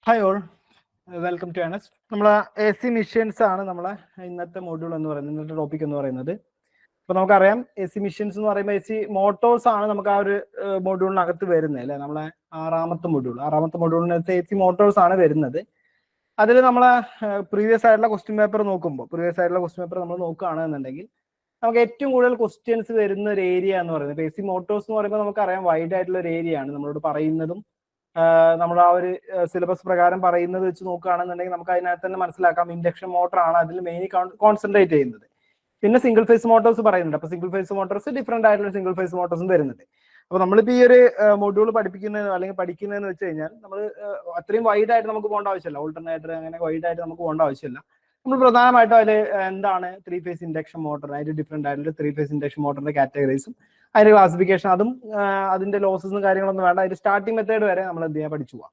Hi all, welcome to NS. നമ്മളെ AC missions ആണ് നമ്മളെ ഇന്നത്തെ മൊഡ്യൂൾ എന്ന് പറയുന്നത്, ഇന്നത്തെ ടോപ്പിക് എന്ന് പറയുന്നത്. അപ്പോൾ നമുക്കറിയാം AC മിഷൻസ് എന്ന് പറയുമ്പോൾ AC മോട്ടോഴ്സ് ആണ് നമുക്ക് ആ ഒരു മൊഡ്യൂളിനകത്ത് വരുന്നത് അല്ലേ. നമ്മളെ ആറാമത്തെ മൊഡ്യൂളിനകത്ത് AC മോട്ടോഴ്സ് ആണ് വരുന്നത്. അതിൽ നമ്മളെ പ്രീവിയസ് ആയിട്ടുള്ള ക്വസ്റ്റ്യൻ പേപ്പർ നമ്മൾ നോക്കുകയാണെന്നുണ്ടെങ്കിൽ നമുക്ക് ഏറ്റവും കൂടുതൽ ക്വസ്റ്റ്യൻസ് വരുന്ന ഒരു ഏരിയ എന്ന് പറയുന്നത് AC മോട്ടോഴ്സ് എന്ന് പറയുമ്പോൾ നമുക്കറിയാം വൈഡ് ആയിട്ടുള്ള ഒരു ഏരിയ ആണ്. നമ്മളോട് പറയുന്നതും നമ്മൾ ആ ഒരു സിലബസ് പ്രകാരം പറയുന്നത് വെച്ച് നോക്കുകയാണെന്നുണ്ടെങ്കിൽ നമുക്ക് അതിനകത്ത് തന്നെ മനസ്സിലാക്കാം ഇൻഡക്ഷൻ മോട്ടർ ആണ് അതിൽ മെയിൻ കോൺസെൻട്രേറ്റ് ചെയ്യുന്നത്. പിന്നെ സിംഗിൾ ഫേസ് മോട്ടോഴ്സ് പറയുന്നുണ്ട്. അപ്പൊ സിംഗിൾ ഫേസ് മോട്ടോഴ്സ് ഡിഫറെന്റ് ആയിട്ടുള്ള സിംഗിൾ ഫേസ് മോട്ടോഴ്സും വരുന്നുണ്ട്. അപ്പൊ നമ്മളിപ്പോ ഈ ഒരു മൊഡ്യൂൾ പഠിക്കുന്നതെന്ന് വെച്ച് കഴിഞ്ഞാൽ നമ്മൾ അത്രയും വൈഡ് ആയിട്ട് നമുക്ക് പോകേണ്ട ആവശ്യമില്ല. ഓൾട്ടർനേറ്റർ അങ്ങനെ വൈഡ് ആയിട്ട് നമുക്ക് പോകേണ്ട ആവശ്യമില്ല. നമ്മൾ പ്രധാനമായിട്ടും അതിൽ എന്താണ് ത്രീ ഫേസ് ഇൻഡക്ഷൻ മോട്ടർ, അതിന്റെ ഡിഫറെന്റ് ആയിട്ടുള്ള ത്രീ ഫേസ് ഇൻഡക്ഷൻ മോട്ടറിന്റെ കാറ്റഗറീസും അതിന്റെ ക്ലാസിഫിക്കേഷൻ, അതും അതിന്റെ ലോസസും കാര്യങ്ങളൊന്നും വേണ്ട. അതിന്റെ സ്റ്റാർട്ടിംഗ് മെത്തേഡ് വരെ നമ്മൾ എന്ത് ചെയ്യാൻ പഠിച്ചു പോവാം.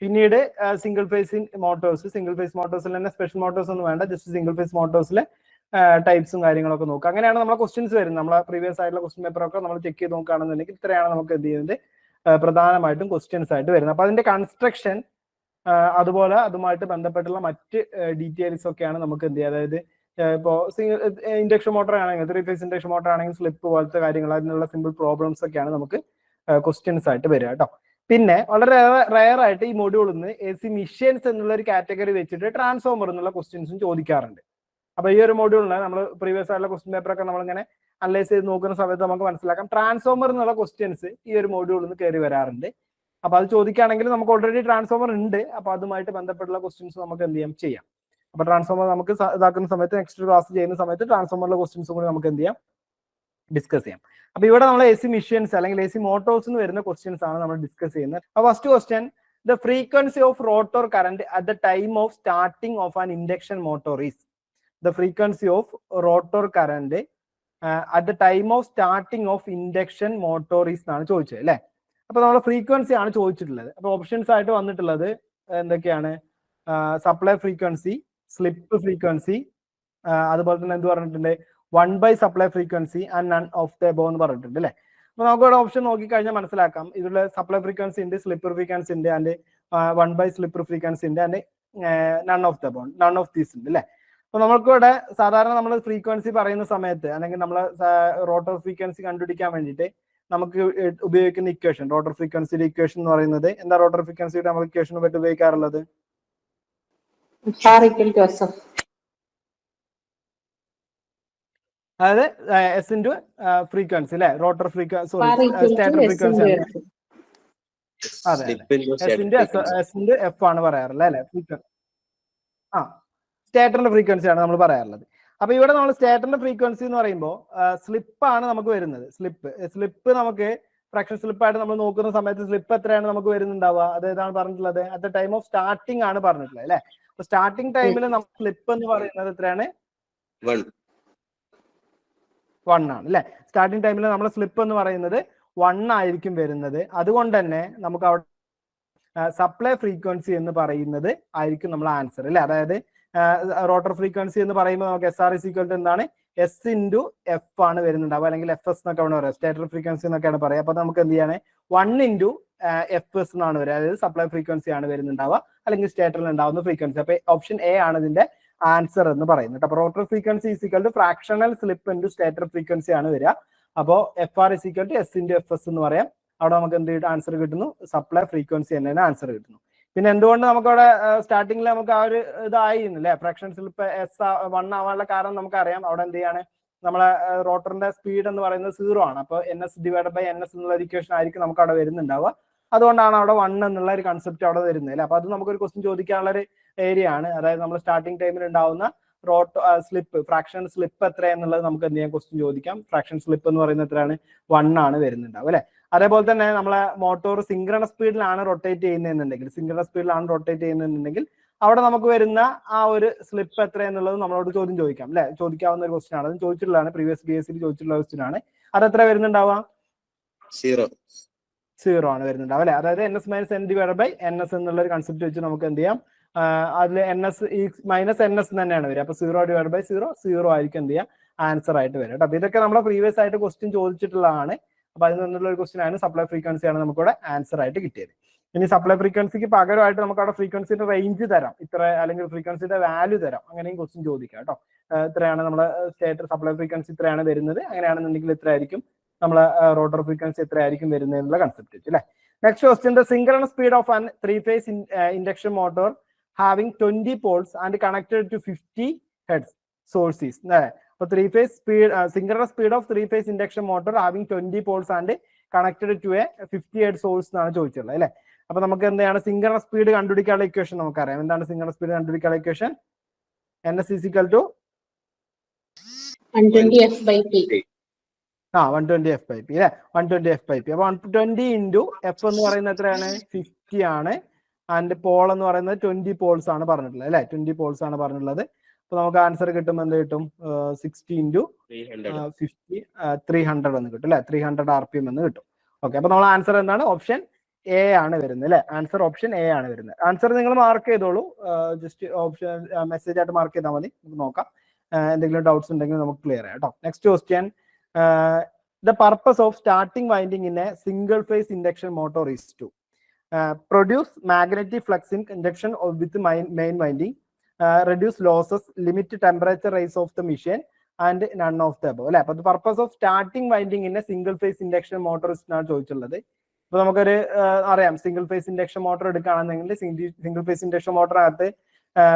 പിന്നീട് സിംഗിൾ ഫേസ് മോട്ടോഴ്സിൽ തന്നെ സ്പെഷ്യൽ മോട്ടോഴ്സ് ഒന്നും വേണ്ട, ജസ്റ്റ് സിംഗിൾ ഫേസ് മോട്ടോഴ്സിലെ ടൈപ്സും കാര്യങ്ങളൊക്കെ നോക്കുക. അങ്ങനെയാണ് നമ്മളെ ക്വസ്റ്റ്യൻസ് വരുന്നത്. നമ്മളെ പ്രീവിയസ് ആയിട്ടുള്ള ക്വസ്റ്റ്യൻ പേപ്പറൊക്കെ നമ്മൾ ചെക്ക് ചെയ്ത് നോക്കുകയാണെന്നുണ്ടെങ്കിൽ ഇത്രയാണ് നമുക്ക് എന്ത് ചെയ്യുന്നത് പ്രധാനമായിട്ടും ക്വസ്റ്റ്യൻസ് ആയിട്ട് വരുന്നത്. അപ്പൊ അതിന്റെ കൺസ്ട്രക്ഷൻ അതുപോലെ അതുമായിട്ട് ബന്ധപ്പെട്ടുള്ള മറ്റ് ഡീറ്റെയിൽസ് ഒക്കെയാണ് നമുക്ക് എന്ത് ചെയ്യുക. അതായത് ഇപ്പോൾ ഇൻഡക്ഷൻ മോട്ടർ ആണെങ്കിൽ, ത്രീ ഫേസ് ഇൻഡക്ഷൻ മോട്ടർ ആണെങ്കിൽ സ്ലിപ്പ് പോലത്തെ കാര്യങ്ങൾ, അതിനുള്ള സിമ്പിൾ പ്രോബ്ലംസ് ഒക്കെയാണ് നമുക്ക് ക്വസ്റ്റ്യൻസ് ആയിട്ട് വരിക കേട്ടോ. പിന്നെ വളരെ റയർ ആയിട്ട് ഈ മൊഡ്യൂളിൽ നിന്ന് AC മിഷൻസ് എന്നുള്ള ഒരു കാറ്റഗറി വെച്ചിട്ട് ട്രാൻസ്ഫോമർ എന്നുള്ള ക്വസ്റ്റ്യൻസും ചോദിക്കാറുണ്ട്. അപ്പൊ ഈ ഒരു മൊഡ്യൂളിന് നമ്മൾ പ്രീവിയസ് ആയിട്ടുള്ള ക്വസ്റ്റ്യൻ പേപ്പറൊക്കെ നമ്മളിങ്ങനെ അനലൈസ് ചെയ്ത് നോക്കുന്ന സമയത്ത് നമുക്ക് മനസ്സിലാക്കാം ട്രാൻസ്ഫോമർ എന്നുള്ള ക്വസ്റ്റ്യൻസ് ഈ ഒരു മൊഡ്യൂളിൽ നിന്ന് കയറി വരാറുണ്ട്. അപ്പൊ അത് ചോദിക്കുകയാണെങ്കിൽ നമുക്ക് ഓൾറെഡി ട്രാൻസ്ഫോമർ ഉണ്ട്. അപ്പൊ അതുമായിട്ട് ബന്ധപ്പെട്ടുള്ള ക്വസ്റ്റ്യൻസ് നമുക്ക് എന്ത് ചെയ്യാം. അപ്പൊ ട്രാൻസ്ഫോമർ നമുക്ക് ഇതാക്കുന്ന സമയത്ത്, നെക്സ്റ്റ് ക്ലാസ് ചെയ്യുന്ന സമയത്ത് ട്രാൻസ്ഫോമറിലെ ക്വസ്റ്റ്യൻസും കൂടി നമുക്ക് എന്ത് ചെയ്യാം, ഡിസ്കസ് ചെയ്യാം. അപ്പൊ ഇവിടെ നമ്മൾ AC മിഷൻസ് അല്ലെങ്കിൽ AC മോട്ടോഴ്സ് എന്ന് വരുന്ന ക്വസ്റ്റ്യൻസ് ആണ് നമ്മൾ ഡിസ്കസ് ചെയ്യുന്നത്. അപ്പൊ first question, the frequency of rotor current at the time of starting of an induction motor is. The frequency of rotor current at the time of starting of induction motor is എന്നാണ് ചോദിച്ചത് അല്ലെ. അപ്പൊ നമ്മൾ frequency ആണ് ചോദിച്ചിട്ടുള്ളത്. അപ്പൊ options ആയിട്ട് വന്നിട്ടുള്ളത് എന്തൊക്കെയാണ്? സപ്ലൈ ഫ്രീക്വൻസി, സ്ലിപ്പ് ഫ്രീക്വൻസി, അതുപോലെ തന്നെ എന്ത് പറഞ്ഞിട്ടുണ്ട്, 1 supply frequency and none of the above എന്ന് പറഞ്ഞിട്ടുണ്ട് അല്ലെ. അപ്പൊ നമുക്ക് ഇവിടെ ഓപ്ഷൻ നോക്കി കഴിഞ്ഞാൽ മനസ്സിലാക്കാം ഇതിലുള്ള സപ്ലൈ ഫ്രീക്വൻസി ഉണ്ട്, സ്ലിപ്പർ ഫ്രീക്വൻസി ഉണ്ട്, ആൻഡ് 1 സ്ലിപ്പർ ഫ്രീക്വൻസി ഉണ്ട്, and none of the above, none of these ഉണ്ട് അല്ലെ. അപ്പൊ നമുക്ക് ഇവിടെ സാധാരണ നമ്മൾ ഫ്രീക്വൻസി പറയുന്ന സമയത്ത്, അല്ലെങ്കിൽ നമ്മൾ റോട്ടർ ഫ്രീക്വൻസി കണ്ടുപിടിക്കാൻ വേണ്ടിയിട്ട് നമുക്ക് ഉപയോഗിക്കുന്ന ഇക്വേഷൻ, റോട്ടർ ഫ്രീക്വൻസിയുടെ ഇക്വേഷൻ എന്ന് പറയുന്നത് എന്താ? റോട്ടർ ഫ്രീക്വൻസിയുടെ നമ്മൾ ഇക്വേഷനെ പറ്റി ഉപയോഗിക്കാറുള്ളത് അതായത് S ഇൻറ്റു ഫ്രീക്വൻസി അല്ലെ. Rotor frequency, sorry stator frequency ആണ്. അതെ, S ഇൻറ്റു F ആണ് പറയാറുള്ളത് അല്ലെ. സ്റ്റേറ്ററിന്റെ ഫ്രീക്വൻസി ആണ് നമ്മൾ പറയാറുള്ളത്. അപ്പൊ ഇവിടെ നമ്മൾ സ്റ്റേറ്ററിന്റെ ഫ്രീക്വൻസി എന്ന് പറയുമ്പോൾ സ്ലിപ്പ് ആണ് നമുക്ക് വരുന്നത്. സ്ലിപ്പ് നമുക്ക് ഫ്രാക്ഷൻ സ്ലിപ്പായിട്ട് നമ്മൾ നോക്കുന്ന സമയത്ത് സ്ലിപ്പ് എത്രയാണ് നമുക്ക് വരുന്നുണ്ടാവുക? അത് ഏതാണ് പറഞ്ഞിട്ടുള്ളത്? At the time of starting ആണ് പറഞ്ഞിട്ടുള്ളത് അല്ലെ. അപ്പൊ സ്റ്റാർട്ടിംഗ് ടൈമിൽ നമ്മൾ സ്ലിപ്പ് എന്ന് പറയുന്നത് എത്രയാണ്? 1 ആണ് അല്ലെ. സ്റ്റാർട്ടിംഗ് ടൈമിൽ നമ്മൾ സ്ലിപ്പ് എന്ന് പറയുന്നത് 1 ആയിരിക്കും വരുന്നത്. അതുകൊണ്ട് തന്നെ നമുക്ക് അവിടെ സപ്ലൈ ഫ്രീക്വൻസി എന്ന് പറയുന്നത് ആയിരിക്കും നമ്മൾ ആൻസർ അല്ലെ. അതായത് റോട്ടർ ഫ്രീക്വൻസി എന്ന് പറയുമ്പോൾ നമുക്ക് SR = എന്താണ്? S ഇൻറ്റു F ആണ് വരുന്നുണ്ടാവുക, അല്ലെങ്കിൽ FS എന്നൊക്കെ ആണ് പറയുക. സ്റ്റേറ്റർ ഫ്രീക്വൻസി എന്നൊക്കെയാണ് പറയുക. അപ്പൊ നമുക്ക് എന്ത് ചെയ്യാണ്, 1 ഇൻറ്റു FS എന്നാണ് വരിക. അതായത് സപ്ലൈ ഫ്രീക്വൻസി ആണ് വരുന്നുണ്ടാവുക, അല്ലെങ്കിൽ സ്റ്റേറ്ററിൽ ഉണ്ടാവുന്ന ഫ്രീക്വൻസി. അപ്പൊ ഓപ്ഷൻ A ആണ് ഇതിന്റെ ആൻസർ എന്ന് പറയുന്നത്. അപ്പൊ rotor frequency = fractional slip into stator frequency ആണ് വരിക. അപ്പോൾ FR = S ഇൻറ്റു FS എന്ന് പറയാം. അവിടെ നമുക്ക് എന്ത് ആൻസർ കിട്ടുന്നു? സപ്ലൈ ഫ്രീക്വൻസി തന്നെ ആൻസർ കിട്ടുന്നു. പിന്നെ എന്തുകൊണ്ട് നമുക്ക് അവിടെ സ്റ്റാർട്ടിങ്ങിൽ നമുക്ക് ആ ഒരു ഇതായിരുന്നു അല്ലെ, ഫ്രാക്ഷൻ സ്ലിപ്പ് S1 ആവാനുള്ള കാരണം നമുക്കറിയാം. അവിടെ എന്ത് ചെയ്യാണ്, നമ്മളെ റോട്ടറിന്റെ സ്പീഡ് എന്ന് പറയുന്നത് 0 ആണ്. അപ്പൊ NS/NS എന്നുള്ള ഇക്വേഷൻ ആയിരിക്കും നമുക്ക് അവിടെ വരുന്നുണ്ടാവുക. അതുകൊണ്ടാണ് അവിടെ 1 എന്നുള്ള ഒരു കൺസെപ്റ്റ് അവിടെ വരുന്നത് അല്ലെ. അപ്പൊ അത് നമുക്കൊരു ക്വസ്റ്റ്യൻ ചോദിക്കാനുള്ള ഒരു ഏരിയ ആണ്. അതായത് നമ്മൾ സ്റ്റാർട്ടിംഗ് ടൈമിൽ ഉണ്ടാവുന്ന സ്ലിപ്പ്, ഫ്രാക്ഷൻ സ്ലിപ്പ് എത്ര എന്നുള്ളത് നമുക്ക് എന്ത് ചെയ്യാം, ക്വസ്റ്റ്യൻ ചോദിക്കാം. ഫ്രാക്ഷൻ സ്ലിപ്പ് എന്ന് പറയുന്നത് എത്രയാണ്? 1 ആണ് വരുന്നുണ്ടാവും അല്ലെ. അതേപോലെ തന്നെ നമ്മളെ മോട്ടോർ സിങ്ക്രണസ് സ്പീഡിലാണ് റൊട്ടേറ്റ് ചെയ്യുന്നതെന്നുണ്ടെങ്കിൽ അവിടെ നമുക്ക് വരുന്ന ആ ഒരു സ്ലിപ്പ് എത്ര എന്നുള്ളത് നമ്മളോട് ചോദ്യം ചോദിക്കാം അല്ലെ. ചോദിക്കാവുന്ന ഒരു ക്വസ്റ്റ്യൻ ആണ്. അത് ചോദിച്ചിട്ടുള്ളതാണ്, പ്രീവിയസ് BSc ചോദിച്ചിട്ടുള്ള ക്വസ്റ്റ്യൻ ആണ്. അത് എത്ര വരുന്നുണ്ടാവുക? 0 ആണ് വരുന്നുണ്ടാവുക അല്ലെ. അതായത് NS-N/NS എന്നുള്ള ഒരു കൺസെപ്റ്റ് വെച്ച് നമുക്ക് എന്ത് ചെയ്യാം, അതിൽ NS -NS തന്നെയാണ് വരിക. അപ്പൊ 0/0 ആയിരിക്കും എന്ത് ചെയ്യാം, ആൻസർ ആയിട്ട് വരും കേട്ടോ. അപ്പൊ ഇതൊക്കെ നമ്മളെ പ്രീവിയസ് ആയിട്ട് ക്വസ്റ്റ്യൻ ചോദിച്ചിട്ടുള്ളതാണ്. അപ്പൊ അതിൽ നിന്നുള്ള ഒരു ക്വസ്റ്റ്യൻ ആണ്. സപ്ലൈ ഫ്രീക്വൻസി ആണ് നമുക്കിവിടെ ആൻസർ ആയിട്ട് കിട്ടിയത്. ഇനി സപ്ലൈ ഫ്രീക്വൻസിക്ക് പകരമായിട്ട് നമുക്ക് അവിടെ ഫ്രീക്വൻസിയുടെ റേഞ്ച് തരാം, ഇത്ര, അല്ലെങ്കിൽ ഫ്രീക്വൻസിയുടെ വാല്യൂ തരാം, അങ്ങനെയും ക്വസ്റ്റ്യൻ ചോദിക്കാം കേട്ടോ. ഇത്രയാണ് നമ്മുടെ സ്റ്റേറ്റർ സപ്ലൈ ഫ്രീക്വൻസി ഇത്രയാണ് വരുന്നത്, അങ്ങനെയാണെന്നുണ്ടെങ്കിൽ ഇത്ര ആയിരിക്കും നമ്മളെ റോട്ടർ ഫ്രീക്വൻസി എത്ര ആയിരിക്കും വരുന്നത് എന്നുള്ള കൺസെപ്റ്റ് അല്ലേ. Next question, the synchronous speed of an 3-phase induction motor having 20 poles and connected to 50 heads source is. അപ്പൊ 3-phase speed, synchronous speed of 3-phase induction motor having 20 poles and connected to a 50 head source എന്നാണ് ചോദിച്ചിട്ടുള്ളത് അല്ലെ. അപ്പൊ നമുക്ക് എന്താണ് synchronous speed കണ്ടുപിടിക്കാനുള്ള equation നമുക്കറിയാം. എന്താണ് സിൻക്രണസ് സ്പീഡ് കണ്ടുപിടിക്കാനുള്ള equation? NS is equal to 120f/p. 120f/p അല്ലെ, 120f/p. അപ്പൊ 120 into f എന്ന് പറയുന്നത് എത്രയാണ്? 50 ആണ്. ആൻഡ് പോൾ എന്ന് പറയുന്നത് 20 poles ആണ് പറഞ്ഞിട്ടുള്ളത് അല്ലെ, 20 poles ആണ് പറഞ്ഞിട്ടുള്ളത്. അപ്പൊ നമുക്ക് ആൻസർ കിട്ടും, എന്ത് കിട്ടും? 60 into 50 300 എന്ന് കിട്ടും അല്ലെ, 300 RPM എന്ന് കിട്ടും. ഓക്കെ, അപ്പൊ നമ്മൾ ആൻസർ എന്താണ്? ഓപ്ഷൻ എ ആണ് വരുന്നത് അല്ലെ. ആൻസർ ഓപ്ഷൻ എ ആണ് വരുന്നത്. ആൻസർ നിങ്ങൾ മാർക്ക് ചെയ്തോളൂ, ജസ്റ്റ് ഓപ്ഷൻ മെസ്സേജ് ആയിട്ട് മാർക്ക് ചെയ്താൽ മതി, നമുക്ക് നോക്കാം. എന്തെങ്കിലും ഡൗട്ട്സ് ഉണ്ടെങ്കിൽ നമുക്ക് ക്ലിയർ ചെയ്യാം കേട്ടോ. Next question, the purpose of starting winding in a single phase induction motor is to produce magnetic flux in induction with main winding, reduce losses, limit temperature rise of the machine, and none of the above അല്ലെ. അപ്പൊ purpose of starting winding in a single phase induction motor ആണ് ചോദിച്ചിട്ടുള്ളത്. ഇപ്പൊ നമുക്കൊരു അറിയാം, single phase induction motor എടുക്കുകയാണെന്നുണ്ടെങ്കിൽ single phase induction മോട്ടോറിനകത്ത്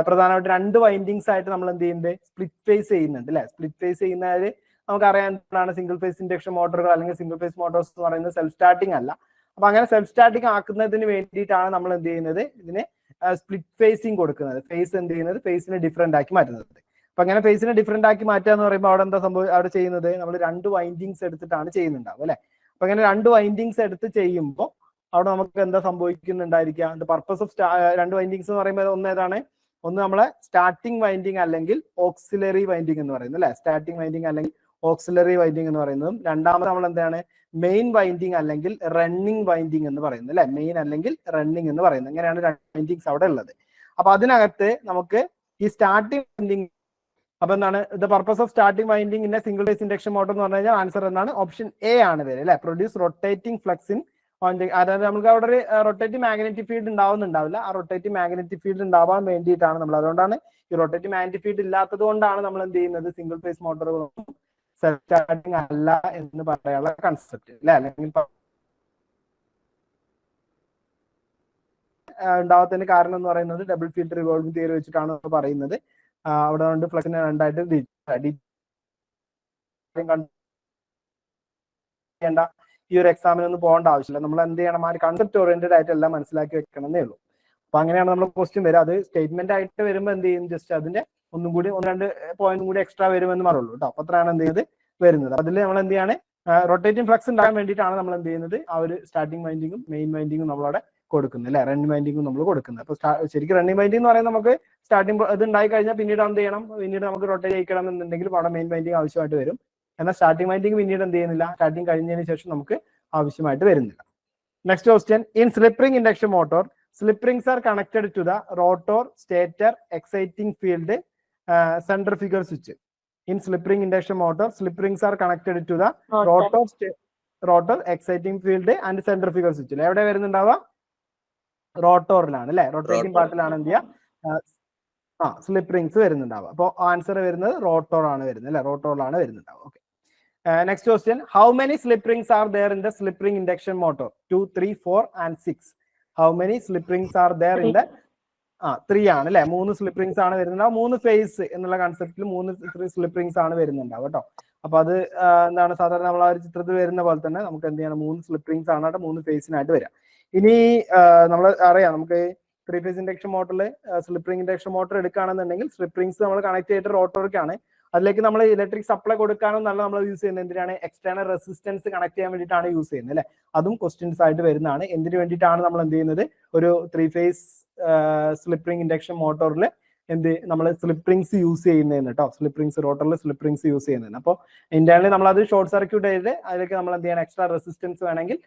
പ്രധാനമായിട്ട് 2 വൈൻഡിങ്സ് ആയിട്ട് നമ്മൾ എന്ത് ചെയ്യുന്നുണ്ട്? സ്പ്ലിറ്റ് ഫേസ് ചെയ്യുന്നുണ്ട് അല്ലെ. സ്പ്ലിറ്റ് ഫേസ് ചെയ്യുന്നതിൽ നമുക്കറിയാം എന്താണ് സിംഗിൾ ഫേസ് ഇൻഡക്ഷൻ മോട്ടോറുകൾ അല്ലെങ്കിൽ സിംഗിൾ ഫേസ് മോട്ടോർസ് എന്ന് പറയുന്നത് സെൽഫ് സ്റ്റാർട്ടിംഗ് അല്ല. അപ്പൊ അങ്ങനെ സെൽഫ് സ്റ്റാർട്ടിംഗ് ആക്കുന്നതിന് വേണ്ടിയിട്ടാണ് നമ്മൾ എന്ത് ചെയ്യുന്നത്? ഇതിന് സ്പ്ലിറ്റ് ഫേസിങ് കൊടുക്കുന്നത്. ഫേസ് എന്ത് ചെയ്യുന്നത്? ഫേസിനെ ഡിഫറെന്റ് ആക്കി മാറ്റുന്നത്. അപ്പൊ അങ്ങനെ ഫേസിനെ ഡിഫറെന്റ് ആക്കി മാറ്റുക എന്ന് പറയുമ്പോൾ അവിടെ എന്താ അവിടെ ചെയ്യുന്നത്? നമ്മൾ 2 വൈൻഡിങ്സ് എടുത്തിട്ടാണ് ചെയ്യുന്നുണ്ടാവും അല്ലെ. അപ്പൊ അങ്ങനെ 2 വൈൻഡിങ്സ് എടുത്ത് ചെയ്യുമ്പോൾ അവിടെ നമുക്ക് എന്താ സംഭവിക്കുന്നുണ്ടായിരിക്കാം? ദ പർപ്പസ് ഓഫ് 2 വൈൻഡിങ്സ് എന്ന് പറയുമ്പോൾ ഒന്ന് ഏതാണ്? ഒന്ന് നമ്മളെ സ്റ്റാർട്ടിംഗ് വൈൻഡിങ് അല്ലെങ്കിൽ ഓക്സിലറി വൈൻഡിങ് എന്ന് പറയുന്നത് അല്ലെ. സ്റ്റാർട്ടിംഗ് വൈൻഡിങ് അല്ലെങ്കിൽ ഓക്സിലറി വൈൻഡിങ് എന്ന് പറയുന്നതും രണ്ടാമത് നമ്മൾ എന്താണ്? മെയിൻ വൈൻഡിങ് അല്ലെങ്കിൽ റണ്ണിങ് വൈൻഡിങ് എന്ന് പറയുന്നത് അല്ലെ. മെയിൻ അല്ലെങ്കിൽ റണ്ണിങ് എന്ന് പറയുന്നത്, അങ്ങനെയാണ് 2 വൈൻഡിങ്സ് അവിടെ ഉള്ളത്. അപ്പൊ അതിനകത്ത് നമുക്ക് ഈ സ്റ്റാർട്ടിംഗ് വൈൻഡിങ്, അപ്പൊ എന്താണ് the purpose of starting winding in a single phase induction motor എന്ന് പറഞ്ഞു കഴിഞ്ഞാൽ ആൻസർ എന്താണ്? ഓപ്ഷൻ എ ആണ് വരിക അല്ലെ. പ്രൊഡ്യൂസ് റൊട്ടേറ്റിംഗ് ഫ്ലക്സ് ഇൻ, അതായത് നമുക്ക് അവിടെ ഒരു റൊട്ടേറ്റിംഗ് മാഗ്നറ്റിക് ഫീൽഡ് ഉണ്ടാവുന്നുണ്ടാവില്ല. ആ റൊട്ടേറ്റിംഗ് മാഗ്നറ്റിക് ഫീൽഡ് ഉണ്ടാവാൻ വേണ്ടിയിട്ടാണ് നമ്മൾ, അതുകൊണ്ടാണ് ഈ റൊട്ടേറ്റിംഗ് മാഗ്നറ്റിക് ഫീൽഡ് ഇല്ലാത്തത് കൊണ്ടാണ് നമ്മൾ എന്ത് ചെയ്യുന്നത്? സിംഗിൾ ഫേസ് മോട്ടോറുകൾ സെൽഫ് സ്റ്റാർട്ടിംഗ് അല്ല എന്ന് പറയാനുള്ള കൺസെപ്റ്റ് അല്ലെ. അല്ലെങ്കിൽ ഉണ്ടാവാത്തതിന് കാരണം എന്ന് പറയുന്നത് ഡബിൾ ഫീൽഡ് റിവോൾവിംഗ് തിയറി വെച്ചിട്ടാണ് പറയുന്നത്. അവിടെ കൊണ്ട് ഫ്ലക്സിനെ രണ്ടായിട്ട് ചെയ്യേണ്ട, ഈ ഒരു എക്സാമിനൊന്നും പോകേണ്ട ആവശ്യമില്ല. നമ്മൾ എന്ത് ചെയ്യണം? ആ കൺസെപ്റ്റ് ഓറിയന്റഡ് ആയിട്ട് എല്ലാം മനസ്സിലാക്കി വെക്കണമെന്നേ ഉള്ളൂ. അപ്പൊ അങ്ങനെയാണ് നമ്മൾ ക്വസ്റ്റ്യൻ വരിക. അത് സ്റ്റേറ്റ്മെന്റ് ആയിട്ട് വരുമ്പോൾ എന്ത് ചെയ്യും? ജസ്റ്റ് അതിന്റെ ഒന്നും കൂടി 1-2 പോയിന്റും കൂടി എക്സ്ട്രാ വരുമെന്ന് പറയുള്ളൂ കേട്ടോ. അപ്പൊ അത്രയാണ് എന്ത് ചെയ്യുന്നത് വരുന്നത്. അതിൽ നമ്മൾ എന്ത് ചെയ്യാണ്? റൊട്ടേറ്റിംഗ് ഫ്ലക്സ് ഉണ്ടാകാൻ വേണ്ടിയിട്ടാണ് നമ്മൾ എന്ത് ചെയ്യുന്നത്? ആ ഒരു സ്റ്റാർട്ടിംഗ് വൈൻഡിങ്ങും മെയിൻ വൈൻഡിങ്ങും നമ്മളവിടെ കൊടുക്കുന്നത് അല്ലെ. റണ്ണിംഗ് വൈൻഡിങ്ങും നമ്മൾ കൊടുക്കുന്നത്. അപ്പൊ ശരിക്കും റണ്ണിംഗ് വൈൻഡിംഗ് എന്ന് പറയുന്നത് നമുക്ക് സ്റ്റാർട്ടിംഗ് ഇത് ഉണ്ടായി കഴിഞ്ഞാൽ പിന്നീട് എന്ത് ചെയ്യണം? പിന്നീട് നമുക്ക് റൊട്ടേറ്റ് ചെയ്യിക്കണം എന്നുണ്ടെങ്കിൽ അവിടെ മെയിൻ വൈൻഡിങ് ആവശ്യമായിട്ട് വരും. എന്നാൽ സ്റ്റാർട്ടിംഗ് വൈൻഡിങ് പിന്നീട് എന്ത് ചെയ്യുന്നില്ല? സ്റ്റാർട്ടിംഗ് കഴിഞ്ഞതിന് ശേഷം നമുക്ക് ആവശ്യമായിട്ട് വരുന്നില്ല. Next question, in slip ring induction motor slip rings are connected to the rotor stator exciting field centrifugal switch. In slip ring induction motor, slip rings are connected to the rotor exciting field and centrifugal switch. എവിടെ വരുന്നുണ്ടാവുക? റോട്ടോറിലാണ് അല്ലെ. Rotating പാർട്ടിലാണ് എന്ത് ചെയ്യുക? Slip rings വരുന്നുണ്ടാവുക. അപ്പോൾ answer വരുന്നത് rotor ആണ് വരുന്നത് അല്ലെ. റോട്ടോറിലാണ് വരുന്നുണ്ടാവുക. Okay, next question, how many slip rings are there in the slip ring induction motor? 2, 3, 4 and 6. How many slip rings are there in the 3 ആണ് അല്ലെ. 3 സ്ലിപ്പ് റിംഗ്സ് ആണ് വരുന്നുണ്ടാവും. 3 ഫേസ് എന്നുള്ള കൺസെപ്റ്റിൽ 3 സ്ലിപ്പ് റിംഗ്സ് ആണ് വരുന്നുണ്ടാവും കേട്ടോ. അപ്പൊ അത് എന്താണ് സാധാരണ നമ്മൾ ആ ഒരു ചിത്രത്തിൽ വരുന്ന പോലെ തന്നെ നമുക്ക് എന്ത് ചെയ്യണം? 3 സ്ലിപ്പ് റിംഗ്സ് ആണ് അവിടെ 3 ഫേസിനായിട്ട് വരിക. ഇനി നമ്മൾ അറിയാം, നമുക്ക് 3 ഫേസ് ഇൻഡക്ഷൻ മോട്ടറിൽ സ്ലിപ്പ് റിംഗ് ഇൻഡക്ഷൻ മോട്ടർ എടുക്കുകയാണെന്നുണ്ടെങ്കിൽ സ്ലിപ്പ് റിംഗ്സ് നമ്മൾ കണക്ട് ചെയ്തിട്ട് റോട്ടോറിക്കാണ്. അതിലേക്ക് നമ്മൾ ഇലക്ട്രിക് സപ്ലൈ കൊടുക്കാനും നല്ല നമ്മൾ യൂസ് ചെയ്യുന്നത് എന്തിനാണ്? എക്സ്റ്റേണൽ റെസിസ്റ്റൻസ് കണക്ട് ചെയ്യാൻ വേണ്ടിയിട്ടാണ് യൂസ് ചെയ്യുന്നത് അല്ലെ. അതും ക്വസ്റ്റ്യൻസ് ആയിട്ട് വരുന്നതാണ്. എന്തിനു വേണ്ടിയിട്ടാണ് നമ്മൾ എന്ത് ചെയ്യുന്നത്? ഒരു 3 ഫേസ് സ്ലിപ്പ് റിംഗ് ഇൻഡക്ഷൻ മോട്ടോറിൽ എന്ത് നമ്മൾ സ്ലിപ്പ് റിംഗ്സ് യൂസ് ചെയ്യുന്നതെന്ന് കേട്ടോ. സ്ലിപ്പ് റിംഗ്സ് റോട്ടറിൽ സ്ലിപ്പ് റിംഗ്സ് യൂസ് ചെയ്യുന്നതെന്ന്. അപ്പോൾ ഇന്റേണലി നമ്മൾ അത് ഷോർട്ട് സർക്യൂട്ട് ചെയ്ത് അതിലേക്ക് നമ്മൾ എന്ത് ചെയ്യാൻ? എക്സ്ട്രാ റെസിസ്റ്റൻസ് വേണമെങ്കിൽ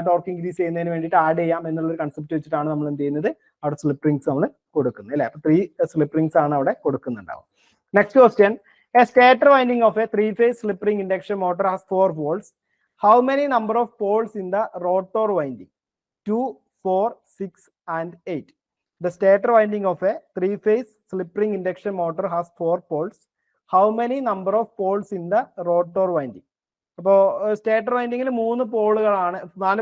ടോർക്ക് ഇൻക്രീസ് ചെയ്യുന്നതിന് വേണ്ടിയിട്ട് ആഡ് ചെയ്യാം എന്നുള്ളൊരു കൺസെപ്റ്റ് വെച്ചിട്ടാണ് നമ്മൾ എന്ത് ചെയ്യുന്നത്? അവിടെ സ്ലിപ്പ് റിംഗ്സ് നമ്മൾ കൊടുക്കുന്നത് അല്ലെ. അപ്പൊ 3 സ്ലിപ്പ് റിംഗ്സ് ആണ് അവിടെ കൊടുക്കുന്നുണ്ടാവും. Next question, a stator winding of a 3-phase slip ring induction motor has 4 poles. How many number of poles in the rotor winding? 2, 4, 6 and 8. The stator winding of a 3-phase slip-ring induction motor has 4 poles. How many number of poles in the rotor winding? അപ്പോൾ stator വൈൻഡിങ്ങിൽ 4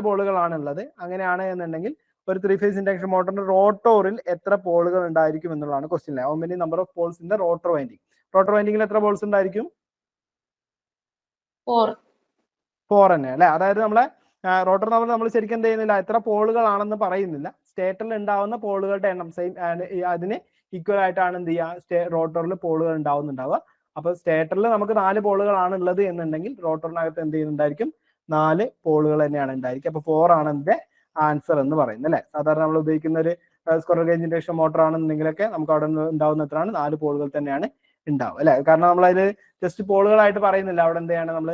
പോളുകളാണ് ഉള്ളത്. അങ്ങനെയാണ് എന്നുണ്ടെങ്കിൽ ഒരു 3-phase induction മോട്ടറിന്റെ റോട്ടോറിൽ എത്ര പോളുകൾ ഉണ്ടായിരിക്കും എന്നുള്ളതാണ് question. How many number of poles in the rotor winding? Rotor വൈൻഡിങ്ങിൽ എത്ര പോൾസ് ഉണ്ടായിരിക്കും? 4 തന്നെ അല്ലെ. അതായത് നമ്മളെ റോട്ടർ നമ്മൾ ശരിക്കും എന്ത് ചെയ്യുന്നില്ല, എത്ര പോളുകളാണെന്ന് പറയുന്നില്ല. സ്റ്റേറ്ററിൽ ഉണ്ടാവുന്ന പോളുകളുടെ എണ്ണം സെയിം അതിന് ഈക്വൽ ആയിട്ടാണ് എന്ത് ചെയ്യുക, റോട്ടറിൽ പോളുകൾ ഉണ്ടാവുന്നുണ്ടാവുക. അപ്പൊ സ്റ്റേറ്ററിൽ നമുക്ക് 4 പോളുകളാണ് ഉള്ളത് എന്നുണ്ടെങ്കിൽ റോട്ടറിനകത്ത് എന്ത് ചെയ്യുന്നുണ്ടായിരിക്കും, 4 പോളുകൾ തന്നെയാണ് ഉണ്ടായിരിക്കും. അപ്പൊ 4 ആണ് ഇതിന്റെ ആൻസർ എന്ന് പറയുന്നത് അല്ലെ. സാധാരണ നമ്മൾ ഉപയോഗിക്കുന്ന ഒരു സ്ക്വയർ ഗേജ് ഇൻഡക്ഷൻ മോട്ടർ ആണെന്നുണ്ടെങ്കിലൊക്കെ നമുക്ക് അവിടെ ഉണ്ടാവുന്ന എത്രയാണ്, 4 പോളുകൾ തന്നെയാണ് ഉണ്ടാവും അല്ലെ. കാരണം നമ്മളതിൽ ജസ്റ്റ് പോളുകളായിട്ട് പറയുന്നില്ല. അവിടെ എന്താണ് നമ്മൾ